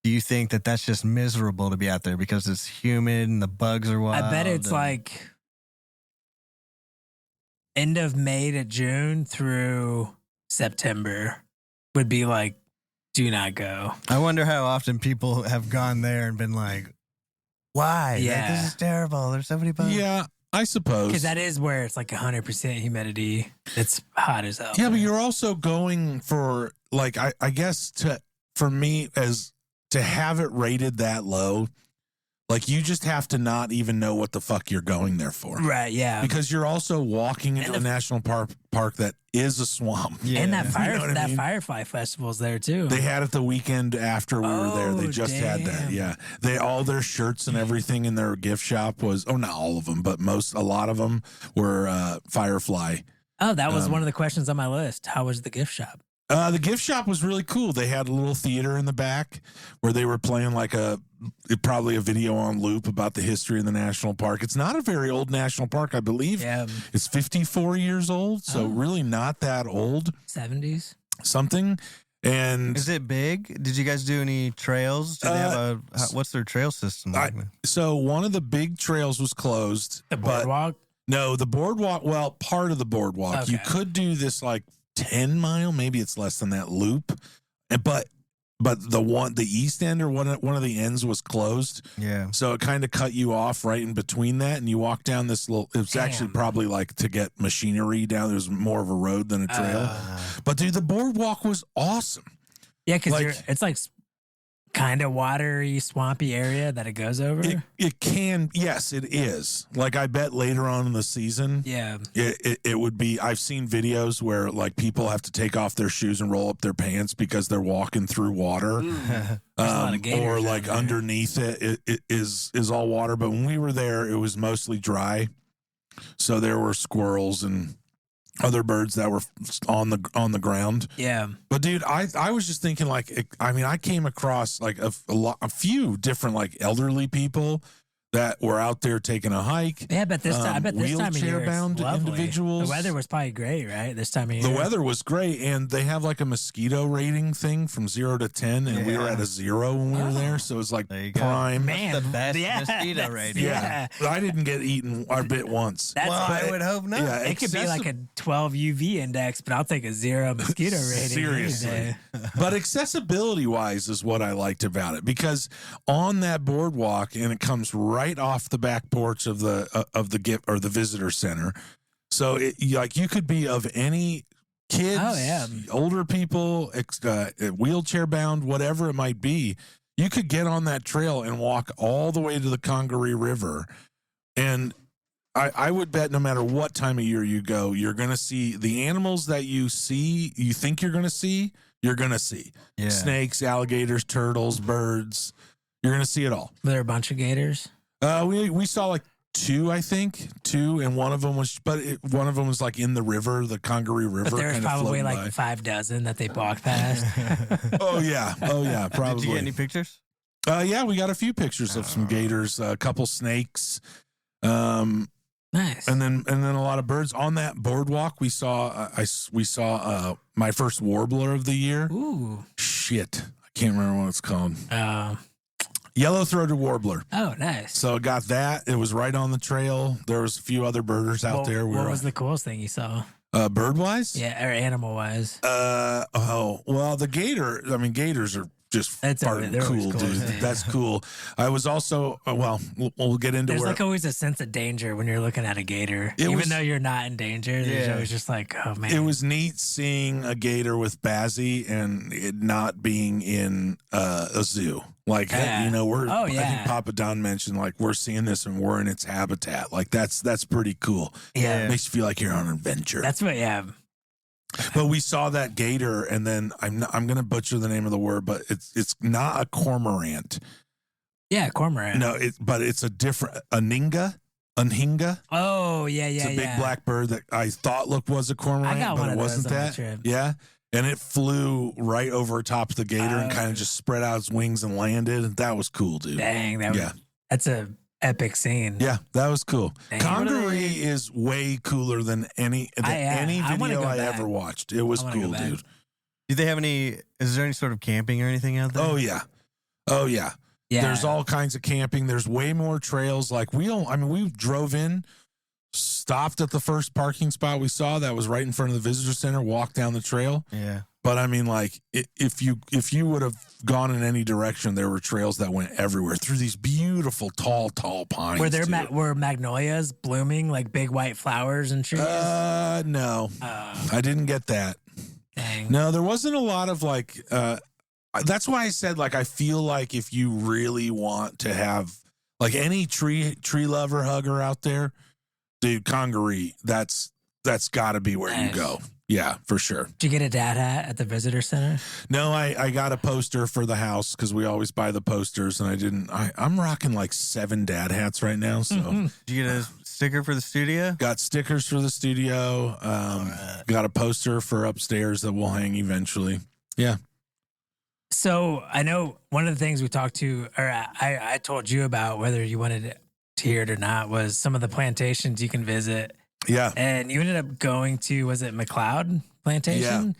you think that that's just miserable to be out there because it's humid and the bugs are wild? I bet it's like end of May to June through September would be like, do not go. I wonder how often people have gone there and been like, why? Yeah. Like, this is terrible. There's so many bugs. Yeah, I suppose. Because that is where it's like 100% humidity. It's hot as hell. Yeah, but you're also going for, like, I guess for me, as to have it rated that low, like, you just have to not even know what the fuck you're going there for. Right, yeah. Because you're also walking into a national park that is a swamp. Yeah. And that I mean? Firefly Festival's there too. They had it the weekend after we were there. They just had that. Yeah. All their shirts and everything in their gift shop was, not all of them, but a lot of them were Firefly. Oh, that was one of the questions on my list. How was the gift shop? The gift shop was really cool. They had a little theater in the back where they were playing like probably a video on loop about the history of the national park. It's not a very old national park, I believe. Yeah. It's 54 years old, so really not that old. 70s. Something. And is it big? Did you guys do any trails? Do they have what's their trail system like? So one of the big trails was closed. The boardwalk? No, the boardwalk, well, part of the boardwalk. Okay. You could do this like 10-mile, maybe it's less than that loop, but the east end or one of the ends was closed. Yeah, so it kind of cut you off right in between that, and you walk down this little. It was actually probably like to get machinery down. There was more of a road than a trail, but dude, the boardwalk was awesome. Yeah, because it's like kind of watery, swampy area that it goes over. It can, yes, it is. Like, I bet later on in the season, it would be. I've seen videos where like people have to take off their shoes and roll up their pants because they're walking through water, or like underneath it is all water. But when we were there, it was mostly dry, so there were squirrels and other birds that were on the ground. Yeah. But dude, I was just thinking, like, I came across like a few different like elderly people that were out there taking a hike. Yeah, but I bet this time of year wheelchair-bound individuals. The weather was probably great, right? This time of year. The weather was great, and they have like a mosquito rating thing from 0 to 10, and we were at a 0 when we were there, so it was like prime. Man, that's the best mosquito rating. Yeah. I didn't get eaten or bit once. I would hope not. Yeah, it could be like a 12 UV index, but I'll take a 0 mosquito rating. Seriously. But accessibility wise is what I liked about it, because on that boardwalk, and it comes right off the back porch of the gift or the visitor center, so you could be of any kids, older people, wheelchair bound, whatever it might be. You could get on that trail and walk all the way to the Congaree River, and I would bet no matter what time of year you go, you're going to see the animals that you think you're going to see. You're going to see snakes, alligators, turtles, birds. You're going to see it all. Were there a bunch of gators? We saw like 2, I think, and one of them was like in the river, the Congaree River. But there's probably like 5 dozen that they walked past. Oh yeah, probably. Did you get any pictures? Yeah, we got a few pictures of some gators, a couple snakes. Nice. And then a lot of birds on that boardwalk. We saw my first warbler of the year. Ooh. Shit, I can't remember what it's called. Yellow-throated warbler. Oh, nice. So got that. It was right on the trail. There was a few other birders out there. What was the coolest thing you saw? Bird-wise? Yeah, or animal-wise. Well, the gator. I mean, gators are just fucking cool, dude. That's cool. I was also we'll get into. There's like always a sense of danger when you're looking at a gator, even though you're not in danger. There's always just like, oh man. It was neat seeing a gator with Bazzy and it not being in a zoo. Like I think Papa Don mentioned like we're seeing this and we're in its habitat. Like that's pretty cool. Yeah, it makes you feel like you're on an adventure. That's what. Yeah. But we saw that gator, and then I'm going to butcher the name of the word, but it's not a cormorant. Yeah, cormorant. No, but it's a different Unhinga. Oh yeah, It's a big black bird that I thought was a cormorant, but it wasn't that. Yeah, and it flew right over top of the gator and kind of just spread out its wings and landed. That was cool, dude. Dang, that's a epic scene. Yeah, that was cool. Dang. Congaree is way cooler than any video I ever watched. It was cool, dude. Do they have any? Is there any sort of camping or anything out there? Oh yeah. There's all kinds of camping. There's way more trails. Like we drove in, stopped at the first parking spot we saw that was right in front of the visitor center, walked down the trail. Yeah. But I mean, like, if you would have gone in any direction, there were trails that went everywhere through these beautiful, tall pines. Were magnolias blooming like big white flowers and trees? No, I didn't get that. Dang. No, there wasn't a lot of like. That's why I said like I feel like if you really want to have like any tree lover hugger out there, dude, Congaree, that's got to be where you go. Yeah, for sure. Did you get a dad hat at the visitor center? No, I got a poster for the house because we always buy the posters, and I didn't. I'm rocking like 7 dad hats right now. So, Did you get a sticker for the studio? Got stickers for the studio. Got a poster for upstairs that we'll hang eventually. Yeah. So I know one of the things we talked to, or I told you about, whether you wanted to hear it or not, was some of the plantations you can visit. Yeah. And you ended up going to, was it McLeod Plantation?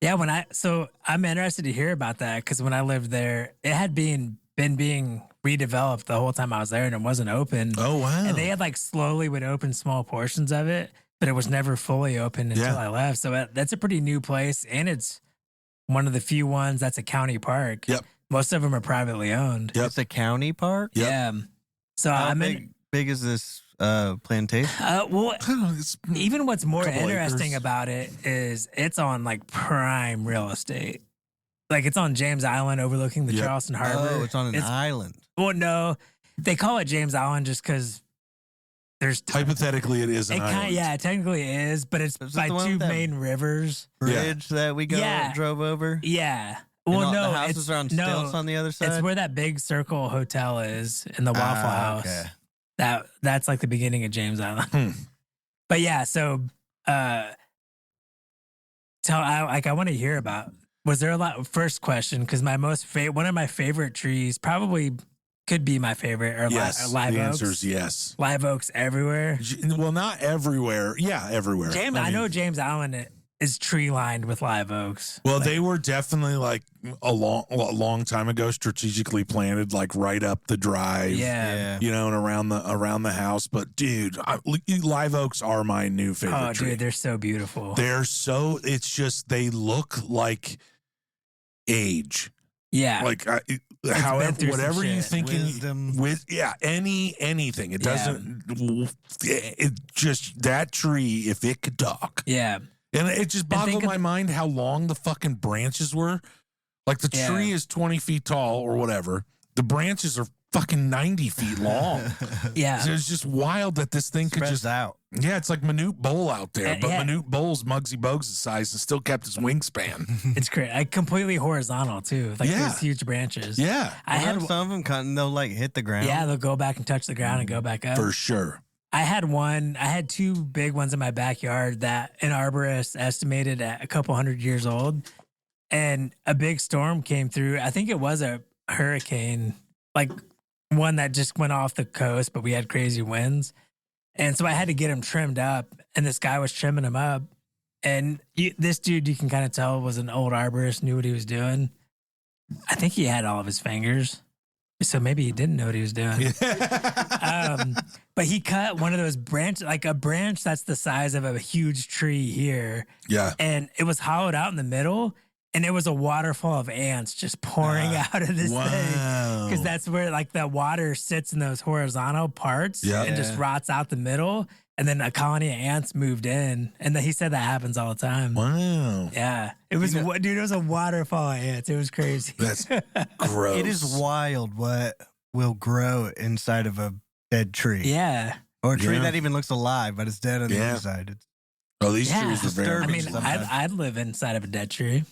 Yeah. So I'm interested to hear about that because when I lived there, it had been being redeveloped the whole time I was there and it wasn't open. Oh, wow. And they had like slowly would open small portions of it, but it was never fully open until I left. So that's a pretty new place. And it's one of the few ones that's a county park. Yep. Most of them are privately owned. Yep. It's a county park? Yep. Yeah. So How big is this plantation? Even what's more interesting about it is it's on like prime real estate. Like it's on James Island overlooking the Charleston Harbor. Oh, it's on an island. Well, no, they call it James Island just because there's hypothetically it is an island. Yeah, technically it is, but it's by 2 main rivers. Bridge that we drove over. Yeah. Well, no, the houses are on stilts on the other side. It's where that big circle hotel is in the Waffle House. Okay. That's like the beginning of James Island. But yeah, so I want to hear about. Was there a lot? First question, because one of my favorite trees probably could be my favorite. Or yes, live the oaks. answer is yes. Live oaks everywhere. Well, not everywhere. Yeah, everywhere. I know James Island is tree lined with live oaks. Well, they were definitely like a long time ago strategically planted, like right up the drive. Yeah. You know, and around the house. But dude, live oaks are my new favorite tree. Dude, they're so beautiful. It's just they look like age. Yeah. Like however, whatever you thinking with anything. It doesn't. It just that tree if it could talk. Yeah. And it just boggled my mind how long the fucking branches were. Like the tree is 20 feet tall or whatever. The branches are fucking 90 feet long. Yeah. So it's just wild that this thing could just out. Yeah, it's like Manute Bowl out there, but Manute Bowl's Muggsy Bogues' size and still kept his wingspan. It's great. Like completely horizontal too. Like those huge branches. Yeah. I had some of them they'll like hit the ground. Yeah, they'll go back and touch the ground and go back up. For sure. I had 2 big ones in my backyard that an arborist estimated at a couple 100 years old. And a big storm came through. I think it was a hurricane, like one that just went off the coast, but we had crazy winds. And so I had to get them trimmed up. And this guy was trimming them up. And this dude, you can kind of tell, was an old arborist, knew what he was doing. I think he had all of his fingers. So maybe he didn't know what he was doing. But he cut one of those branches, like a branch that's the size of a huge tree here. Yeah. And it was hollowed out in the middle. And it was a waterfall of ants just pouring out of this thing. Because that's where like the water sits in those horizontal parts and just rots out the middle. And then a colony of ants moved in. And then he said that happens all the time. Wow. Yeah. It was, dude, it was a waterfall of ants. It was crazy. That's gross. It is wild what will grow inside of a dead tree. Yeah. Or a tree that even looks alive, but it's dead on the inside. It's these trees are very disturbing. I mean, I'd live inside of a dead tree.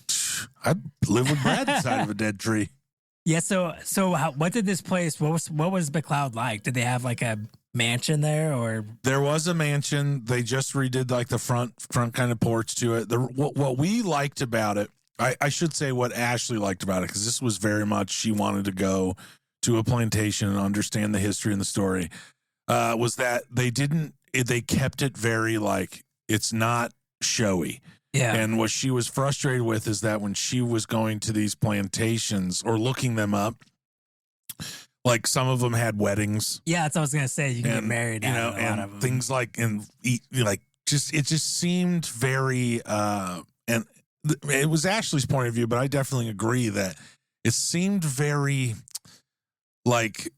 I'd live with Brad inside of a dead tree. Yeah. So what did this place? What was McLeod like? Did they have like a mansion there, or there was a mansion? They just redid like the front kind of porch to it. What we liked about it, I should say what Ashley liked about it, because this was very much she wanted to go to a plantation and understand the history and the story. Was that they kept it very like it's not showy. Yeah. And what she was frustrated with is that when she was going to these plantations or looking them up, like some of them had weddings. Yeah, that's what I was gonna say. You can get married, you know, and things like it just seemed very. And it was Ashley's point of view, but I definitely agree that it seemed very like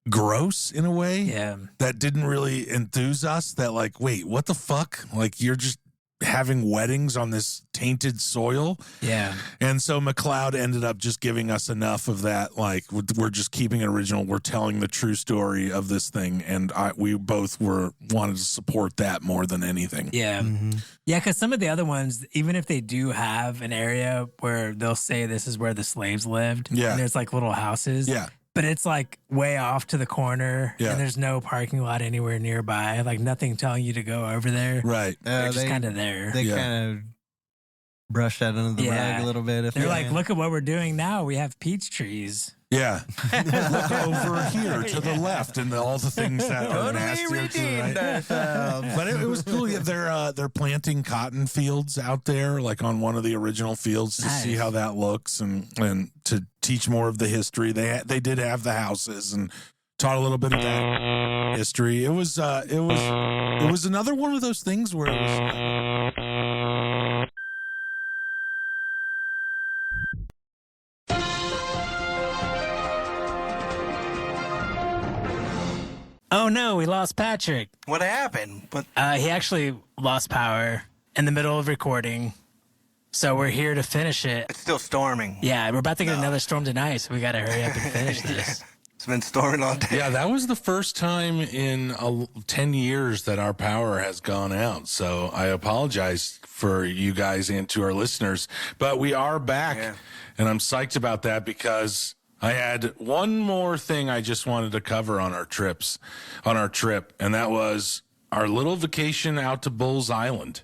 gross in a way. Yeah, that didn't really enthuse us. That like, wait, what the fuck? Like you're just having weddings on this tainted soil. Yeah. And so McLeod ended up just giving us enough of that. Like we're just keeping it original. We're telling the true story of this thing. And we both wanted to support that more than anything. Yeah. Mm-hmm. Yeah. Cause some of the other ones, even if they do have an area where they'll say this is where the slaves lived. Yeah. And there's like little houses. Yeah. But it's like way off to the corner, and there's no parking lot anywhere nearby. Like nothing telling you to go over there. Right. They're just kind of there. They kind of brush that under the rug a little bit. They're like, look at what we're doing now. We have peach trees. Yeah. Look over here to the left and all the things that are nasty. But it was cool. Yeah, they're planting cotton fields out there, like on one of the original fields, to see how that looks and to teach more of the history. They did have the houses and taught a little bit of that history. It was another one of those things where it was. Oh no, we lost Patrick. What happened? He actually lost power in the middle of recording. So we're here to finish it. It's still storming. Yeah, we're about to get another storm tonight, so we got to hurry up and finish this. It's been storming all day. Yeah, that was the first time in 10 years that our power has gone out. So I apologize for you guys and to our listeners. But we are back, and I'm psyched about that because I had one more thing I just wanted to cover on our trip, and that was our little vacation out to Bulls Island.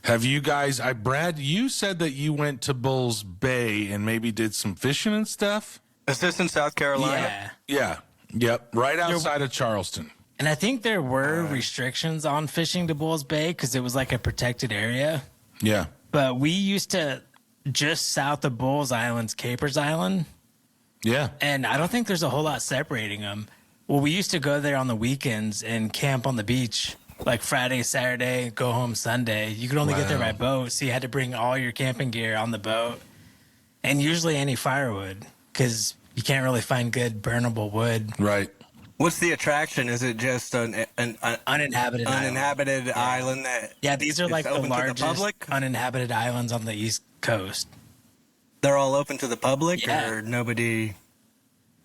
Have you guys, Brad, you said that you went to Bulls Bay and maybe did some fishing and stuff? Is this in South Carolina? Yeah. Yep. Right outside of Charleston. And I think there were restrictions on fishing to Bulls Bay because it was like a protected area. Yeah. But we used to just south of Bulls Island's Capers Island. Yeah. And I don't think there's a whole lot separating them. Well, we used to go there on the weekends and camp on the beach, like Friday, Saturday, go home Sunday. You could only get there by boat, so you had to bring all your camping gear on the boat and usually any firewood because you can't really find good burnable wood. Right. What's the attraction? Is it just an uninhabited island that? Yeah, these are like the largest uninhabited islands on the East Coast. They're all open to the public, Yeah. or nobody?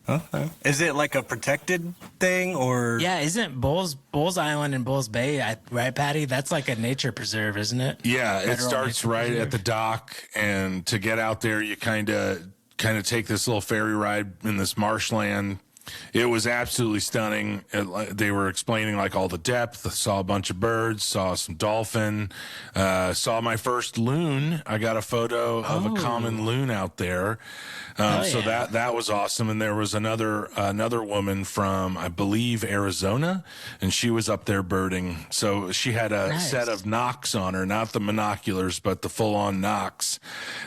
Okay. Is it like a protected thing, or? Yeah, isn't Bulls Island and Bulls Bay, right, Paddy? That's like a nature preserve, isn't it? Yeah, it starts right at the dock, and to get out there, you kind of take this little ferry ride in this marshland, It was absolutely stunning. They were explaining like all the depth. I saw a bunch of birds, saw some dolphin, saw my first loon. I got a photo of a common loon out there. So that was awesome. And there was another woman from, I believe, Arizona, and she was up there birding. So she had a set of knocks on her, not the monoculars, but the full-on knocks.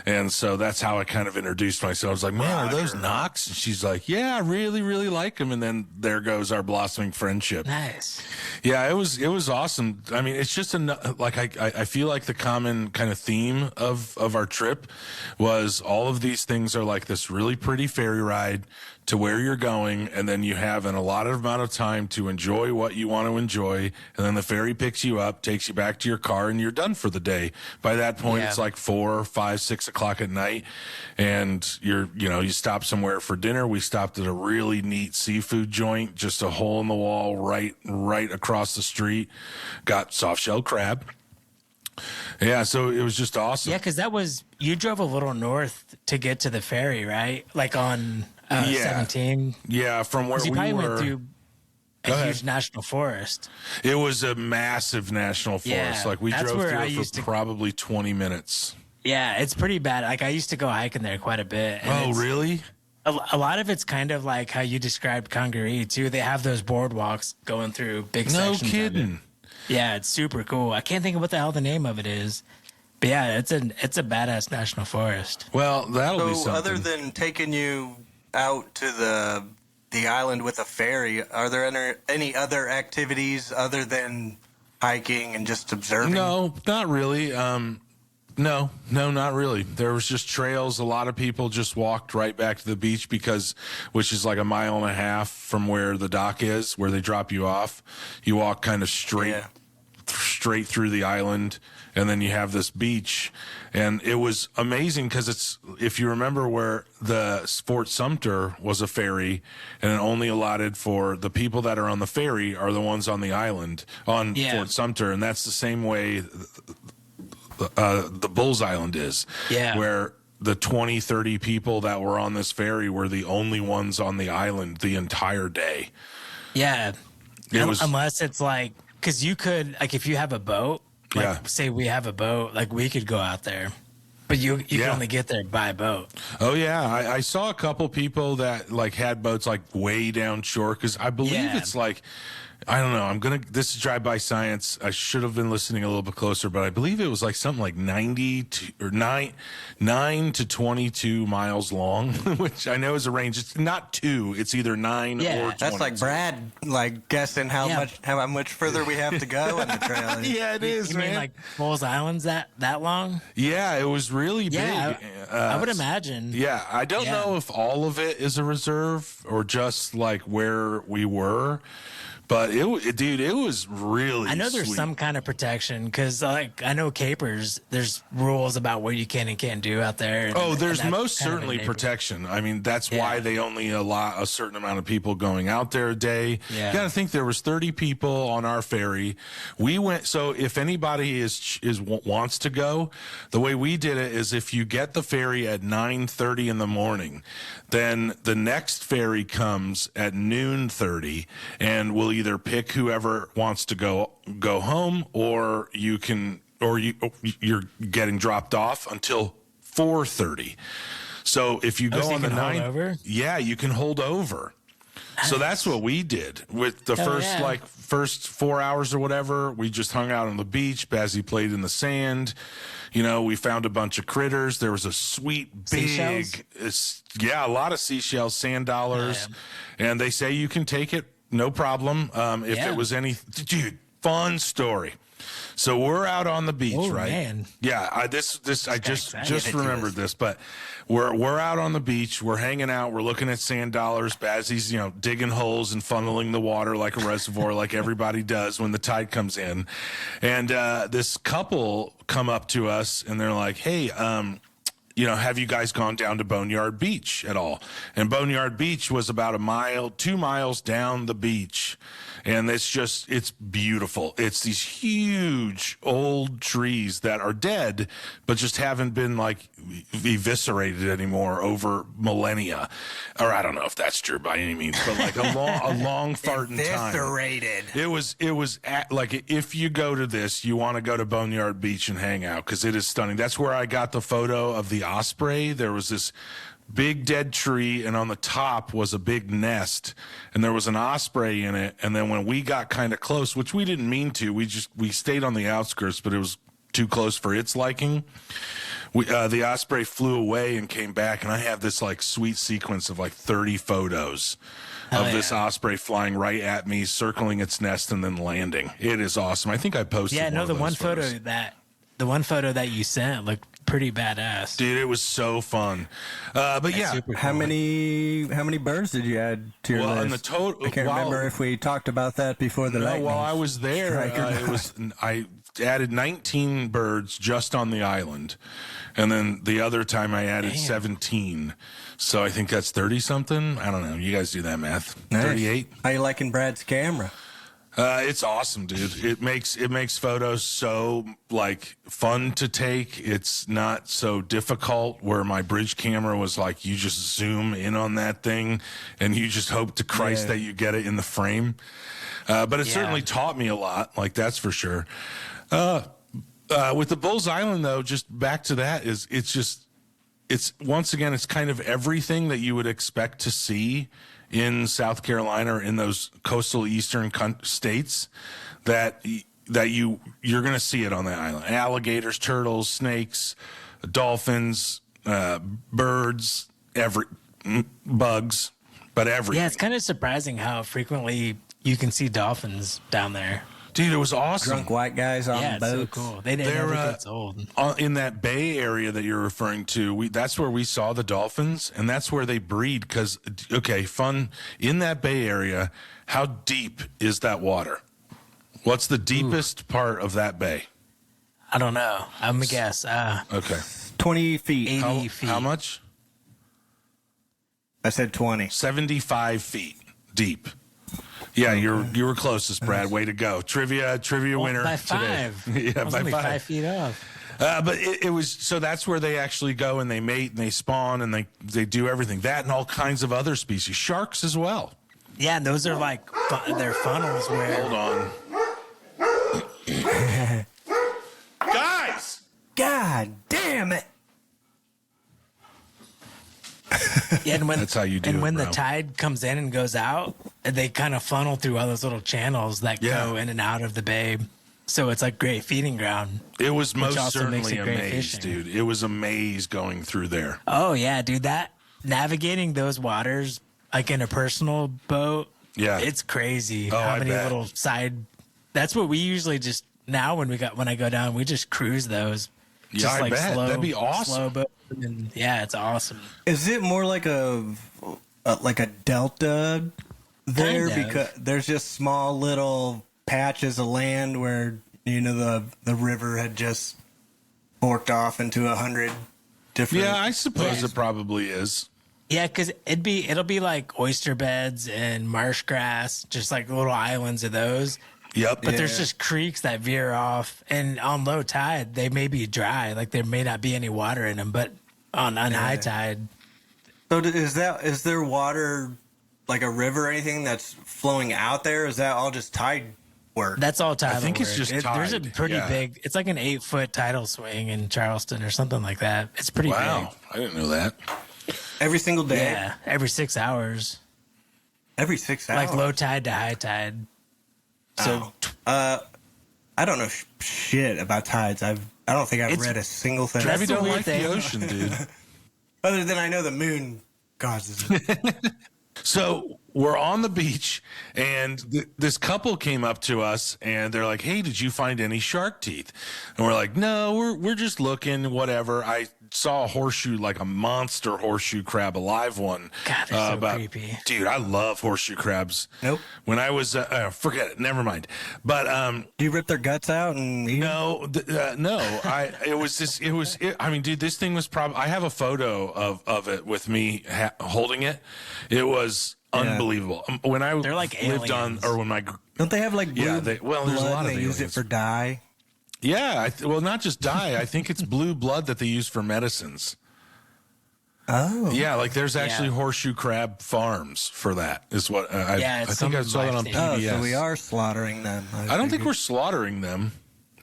And so that's how I kind of introduced myself. I was like, man, are those knocks? And she's like, yeah, I really, really like them. And then there goes our blossoming friendship. Nice. Yeah, it was awesome. I mean, it's just I feel like the common kind of theme of our trip was all of these things are like this really pretty ferry ride to where you're going, and then you have an allotted amount of time to enjoy what you want to enjoy, and then the ferry picks you up, takes you back to your car, and you're done for the day. By that point, it's like 4, 5, 6 o'clock at night, and you stop somewhere for dinner. We stopped at a really neat seafood joint, just a hole in the wall right across the street. Got soft-shell crab. Yeah, so it was just awesome. Yeah, because you drove a little north to get to the ferry, right? Like on 17. Yeah, from where we probably were. went through a huge national forest. It was a massive national forest. Yeah, like we drove through it for probably 20 minutes. Yeah, it's pretty bad. Like I used to go hiking there quite a bit. Oh, really? A lot of it's kind of like how you described Congaree too. They have those boardwalks going through big sections. No kidding. Yeah, it's super cool. I can't think of what the hell the name of it is. But yeah, it's a badass national forest. Well, that'll be something. Other than taking you out to the island with a ferry, are there any other activities other than hiking and just observing? No, not really. No, not really. There was just trails. A lot of people just walked right back to the beach which is like a mile and a half from where the dock is, where they drop you off. You walk kind of straight through the island, and then you have this beach. And it was amazing because if you remember where the Fort Sumter was a ferry, and it only allotted for the people that are on the ferry are the ones on the island on Fort Sumter. And that's the same way the Bulls Island is, where the 20, 30 people that were on this ferry were the only ones on the island the entire day. Yeah. Unless it's like, because you could, like, if you have a boat, like, say we have a boat, like, we could go out there. But you can only get there by boat. Oh, yeah. I saw a couple people that, like, had boats, like, way down shore, because I believe it's, like, I don't know. This is Drive By Science. I should have been listening a little bit closer, but I believe it was like something like 9 to 22 miles long, which I know is a range. It's not 2. It's either 9 or 22. That's like Brad, like guessing how much further we have to go in the trail. Yeah, it is, you man. mean like Bulls Island's that long? Yeah, it was really big. I would imagine. Yeah, I don't know if all of it is a reserve or just like where we were. But it was really I know there's sweet. some kind of protection because, like, I know capers, there's rules about what you can and can't do out there. There's most certainly protection. I mean, that's why they only allow a certain amount of people going out there a day. Yeah. You got to think there was 30 people on our ferry. We went. So if anybody wants to go, the way we did it is if you get the ferry at 9:30 in the morning, then the next ferry comes at 12:30, and we'll either pick whoever wants to go home, or you're getting dropped off until 4:30. So if you go on the 9, you can hold over. So that's what we did with the first 4 hours or whatever. We just hung out on the beach. Bazzy played in the sand. You know, we found a bunch of critters. There was a sweet big, a lot of seashells, sand dollars, and they say you can take it. No problem. If it was dude, fun story. So we're out on the beach, right? Man. Yeah, I just remembered this, but we're out on the beach. We're hanging out. We're looking at sand dollars. Bazzy's, digging holes and funneling the water like a reservoir, like everybody does when the tide comes in. And this couple come up to us and they're like, "Hey, have you guys gone down to Boneyard Beach at all?" And Boneyard Beach was about 2 miles down the beach. And it's beautiful. It's these huge old trees that are dead, but just haven't been like eviscerated anymore over millennia. Or I don't know if that's true by any means, but like a long fart in time. Eviscerated. It was like, if you go to this, you want to go to Boneyard Beach and hang out because it is stunning. That's where I got the photo of the osprey. There was this big dead tree, and on the top was a big nest, and there was an osprey in it. And then when we got kind of close, which we didn't mean to, we stayed on the outskirts, but it was too close for its liking. The osprey flew away and came back, and I have this like sweet sequence of like 30 photos of this osprey flying right at me, circling its nest, and then landing. It is awesome. I think I posted. Yeah, no, the one photo that you sent looked pretty badass, dude. It was so fun. But that's yeah, cool. How many birds did you add to your list? In the total, I can't remember if we talked about that before the lightning. While I was there, I added 19 birds just on the island, and then the other time I added 17. So I think that's 30 something. I don't know. You guys do that math. Nice. 38. How you liking Brad's camera? It's awesome, dude. It makes photos so like fun to take. It's not so difficult where my bridge camera was like, you just zoom in on that thing and you just hope to Christ that you get it in the frame. But it certainly taught me a lot. Like, that's for sure. With the Bulls Island though, just back to that, it's once again, it's kind of everything that you would expect to see in South Carolina or in those coastal eastern states that you're going to see it on the island. Alligators, turtles, snakes, dolphins, birds, bugs, but everything. Yeah, it's kind of surprising how frequently you can see dolphins down there. Dude, it was awesome. Drunk white guys on boats. So cool. They never gets old. In that bay area that you're referring to, that's where we saw the dolphins, and that's where they breed. Because, fun, in that bay area, how deep is that water? What's the deepest part of that bay? I don't know. I'm going to guess. Okay. 20 feet. 80 feet. How much? I said 20. 75 feet deep. Yeah, you were closest, Brad. Way to go. Trivia winner by 5. Today. Yeah, by 5. 5 feet off. But it was, so that's where they actually go and they mate and they spawn and they do everything. That and all kinds of other species. Sharks as well. Yeah, those are like, they're funnels where... Hold on. Guys! God damn it. Yeah, and when, that's how you do and it, when bro. the tide comes in and goes out, they kind of funnel through all those little channels that go in and out of the bay. So it's like great feeding ground. It was most certainly a maze, dude. It was a maze going through there. Oh, yeah, dude. That navigating those waters, like in a personal boat, it's crazy. How many little side... That's what we usually just... Now when I go down, we just cruise those. Yeah, just I bet. That'd be awesome. Slow boat. And yeah, it's awesome. Is it more like a delta there? Kind of. Because there's just small little patches of land where, the river had just forked off into 100 different... Yeah, I suppose it probably is. Yeah, because it'll be like oyster beds and marsh grass, just like little islands of those. Yep. But there's just creeks that veer off, and on low tide, they may be dry. Like, there may not be any water in them, but on high tide. So is there water, like a river or anything that's flowing out there? Is that all just tide work? That's all tide. I think it's just tide. There's a pretty big, it's like an 8-foot tidal swing in Charleston or something like that. It's pretty big. Wow, I didn't know that. Every single day? Yeah, every 6 hours. Every 6 hours? Like low tide to high tide. So, I don't know shit about tides. I don't think I've read a single thing. Trevi don't like the ocean, dude. Other than I know the moon causes it. So we're on the beach, and this couple came up to us, and they're like, "Hey, did you find any shark teeth?" And we're like, "No, we're just looking, whatever." I saw a horseshoe, like a monster horseshoe crab, a live one. God, they're so creepy. Dude, I love horseshoe crabs. Nope. When I was, forget it, never mind. But do you rip their guts out and eat no. I mean, dude, this thing was probably. I have a photo of it with me holding it. It was unbelievable. When they're like lived aliens. on, or when my Don't they have like blue there's blood a lot of they use it aliens. for dye? Yeah, well, not just dye. I think it's blue blood that they use for medicines. Oh, Yeah, like there's actually horseshoe crab farms for that. Is what I think I saw that on PBS. Oh, so we are slaughtering them. I don't think we're slaughtering them.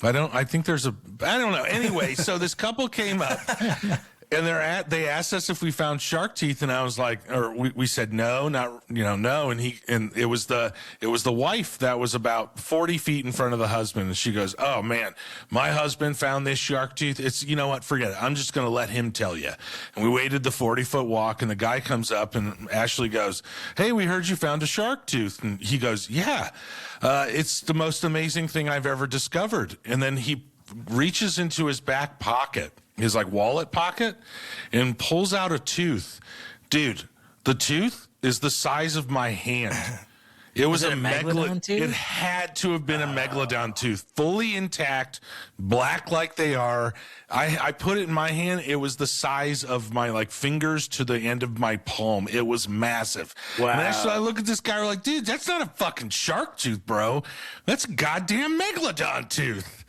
I think there's I don't know. Anyway, so this couple came up and they asked us if we found shark teeth, and I was like, or we said no, no. And it was the wife that was about 40 feet in front of the husband. And she goes, "Oh man, my husband found this shark tooth. It's, you know what, forget it. I'm just going to let him tell you." And we waited the 40-foot walk, and the guy comes up, and Ashley goes, "Hey, we heard you found a shark tooth." And he goes, "Yeah, it's the most amazing thing I've ever discovered." And then he reaches into his back pocket, his like wallet pocket, and pulls out a tooth. Dude, the tooth is the size of my hand. It was a megalodon tooth? It had to have been a megalodon tooth, fully intact, black like they are. I put it in my hand. It was the size of my like fingers to the end of my palm. It was massive. Wow. And actually, I look at this guy, we're like, dude, that's not a fucking shark tooth, bro. That's a goddamn megalodon tooth.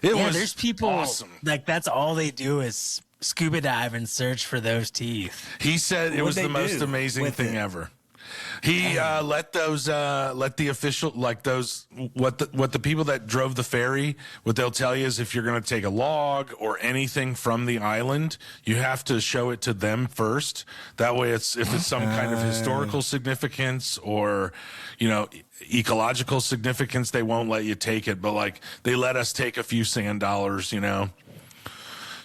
There's people awesome. like that's all they do is scuba dive and search for those teeth. He said it was the most amazing thing ever. He let the official, like those, what the people that drove the ferry, what they'll tell you is if you're going to take a log or anything from the island, you have to show it to them first. That way, if it's some kind of historical significance or, ecological significance, they won't let you take it. But like they let us take a few sand dollars,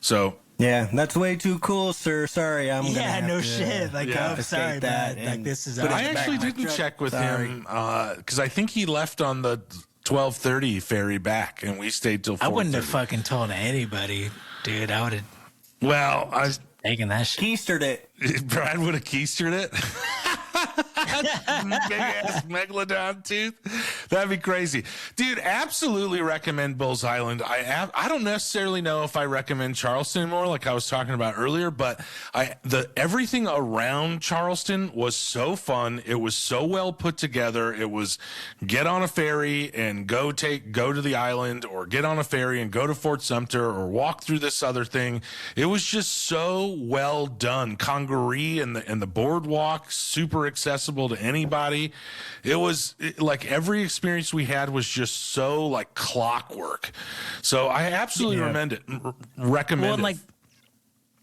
So. Yeah, that's way too cool, sir. Sorry, I'm gonna have to, shit. Like, I'm sorry, that. man. Like, this is. But I actually didn't check with him because I think he left on the 12:30 ferry back, and we stayed till 4:30. I wouldn't have fucking told anybody, dude. I would have. Well, I was taken that shit. Keistered it. Brad would have keistered it. Big ass megalodon tooth. That'd be crazy, dude. Absolutely recommend Bulls Island. I don't necessarily know if I recommend Charleston anymore, like I was talking about earlier, but everything around Charleston was so fun. It was so well put together. It was get on a ferry and go to the island, or get on a ferry and go to Fort Sumter, or walk through this other thing. It was just so well done. Congaree and the boardwalk, super accessible to anybody. It was like every experience we had was just so like clockwork. So I absolutely recommend it.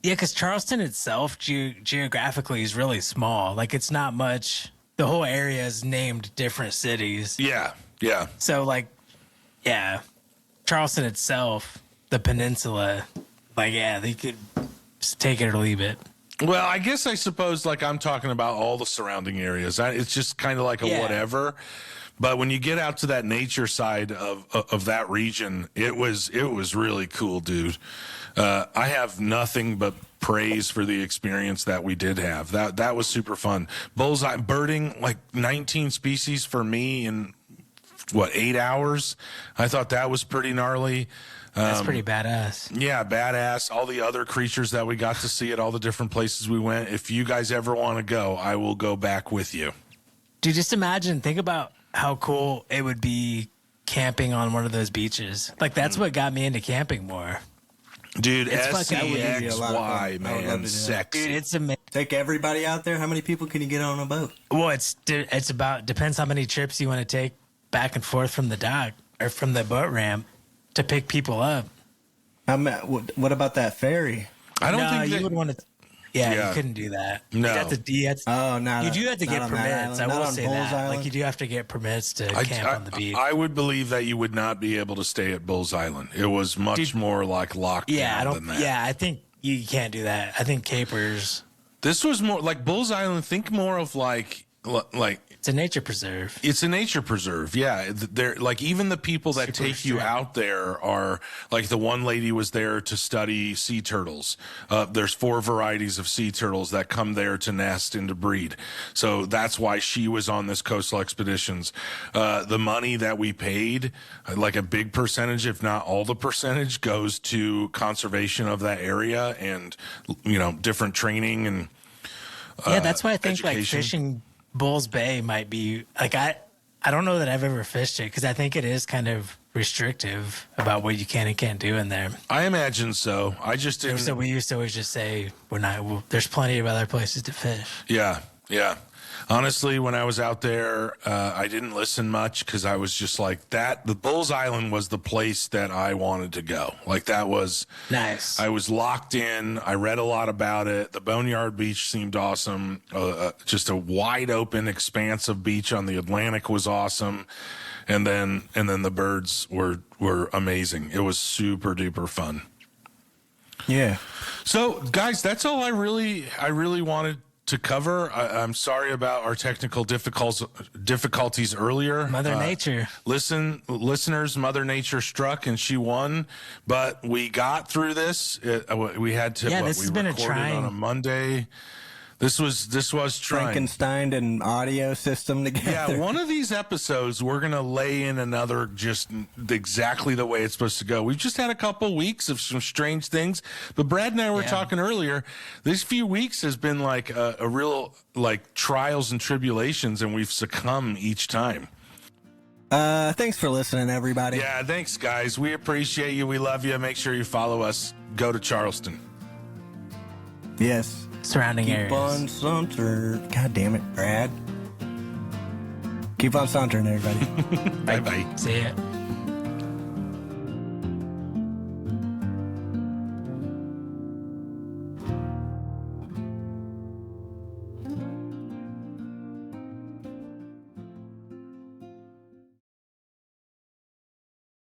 Because Charleston itself geographically is really small. Like it's not much. The whole area is named different cities. Yeah. So Charleston itself, the peninsula, they could take it or leave it. Well, I guess I suppose like I'm talking about all the surrounding areas. It's just kind of like a whatever. But when you get out to that nature side of that region, it was really cool, dude. I have nothing but praise for the experience that we did have. That was super fun. Bullseye birding like 19 species for me in 8 hours. I thought that was pretty gnarly. That's pretty badass. Yeah, badass. All the other creatures that we got to see at all the different places we went. If you guys ever want to go, I will go back with you. Dude, just think about how cool it would be camping on one of those beaches. Like, that's what got me into camping more. Dude, it's SCXY, man. Sexy. Dude, it's amazing. Take everybody out there. How many people can you get on a boat? Well, depends how many trips you want to take back and forth from the dock or from the boat ramp to pick people up. What about that ferry? I don't think you would want to. Yeah, you couldn't do that. No. You do have to get permits. I will say that. Island? Like you do have to get permits to camp on the beach. I would believe that you would not be able to stay at Bulls Island. It was much more like locked down than that. Yeah, I think you can't do that. I think capers. This was more like Bulls Island. Think more of like it's a nature preserve. It's a nature preserve. Yeah. They're like, even the people that take you out there are like, the one lady was there to study sea turtles. There's 4 varieties of sea turtles that come there to nest and to breed. So that's why she was on this coastal expeditions. The money that we paid, like a big percentage, if not all the percentage, goes to conservation of that area and, different training and, that's why I think education. like fishing Bulls Bay might be like I don't know that I've ever fished it because I think it is kind of restrictive about what you can and can't do in there. I imagine so. I just didn't. So we used to always just say there's plenty of other places to fish. Yeah. Honestly, when I was out there, I didn't listen much because I was just like that. The Bulls Island was the place that I wanted to go. Like that was nice. I was locked in. I read a lot about it. The Boneyard Beach seemed awesome. Just a wide open expanse of beach on the Atlantic was awesome. And then the birds were amazing. It was super duper fun. Yeah. So guys, that's all I really wanted to cover. I'm sorry about our technical difficulties earlier. Mother Nature. Listeners, Mother Nature struck and she won, but we got through this. We had to. Yeah, this has been a trying on a Monday. This was trying. Frankenstein and audio system together. Yeah, one of these episodes we're gonna lay in another just exactly the way it's supposed to go. We've just had a couple weeks of some strange things, but Brad and I were talking earlier. These few weeks has been like a real like trials and tribulations, and we've succumbed each time. Thanks for listening, everybody. Yeah, thanks, guys. We appreciate you. We love you. Make sure you follow us. Go to Charleston. Yes. Surrounding areas. Keep on Sumter. God damn it, Brad. Keep on sauntering, everybody. Bye-bye. See ya.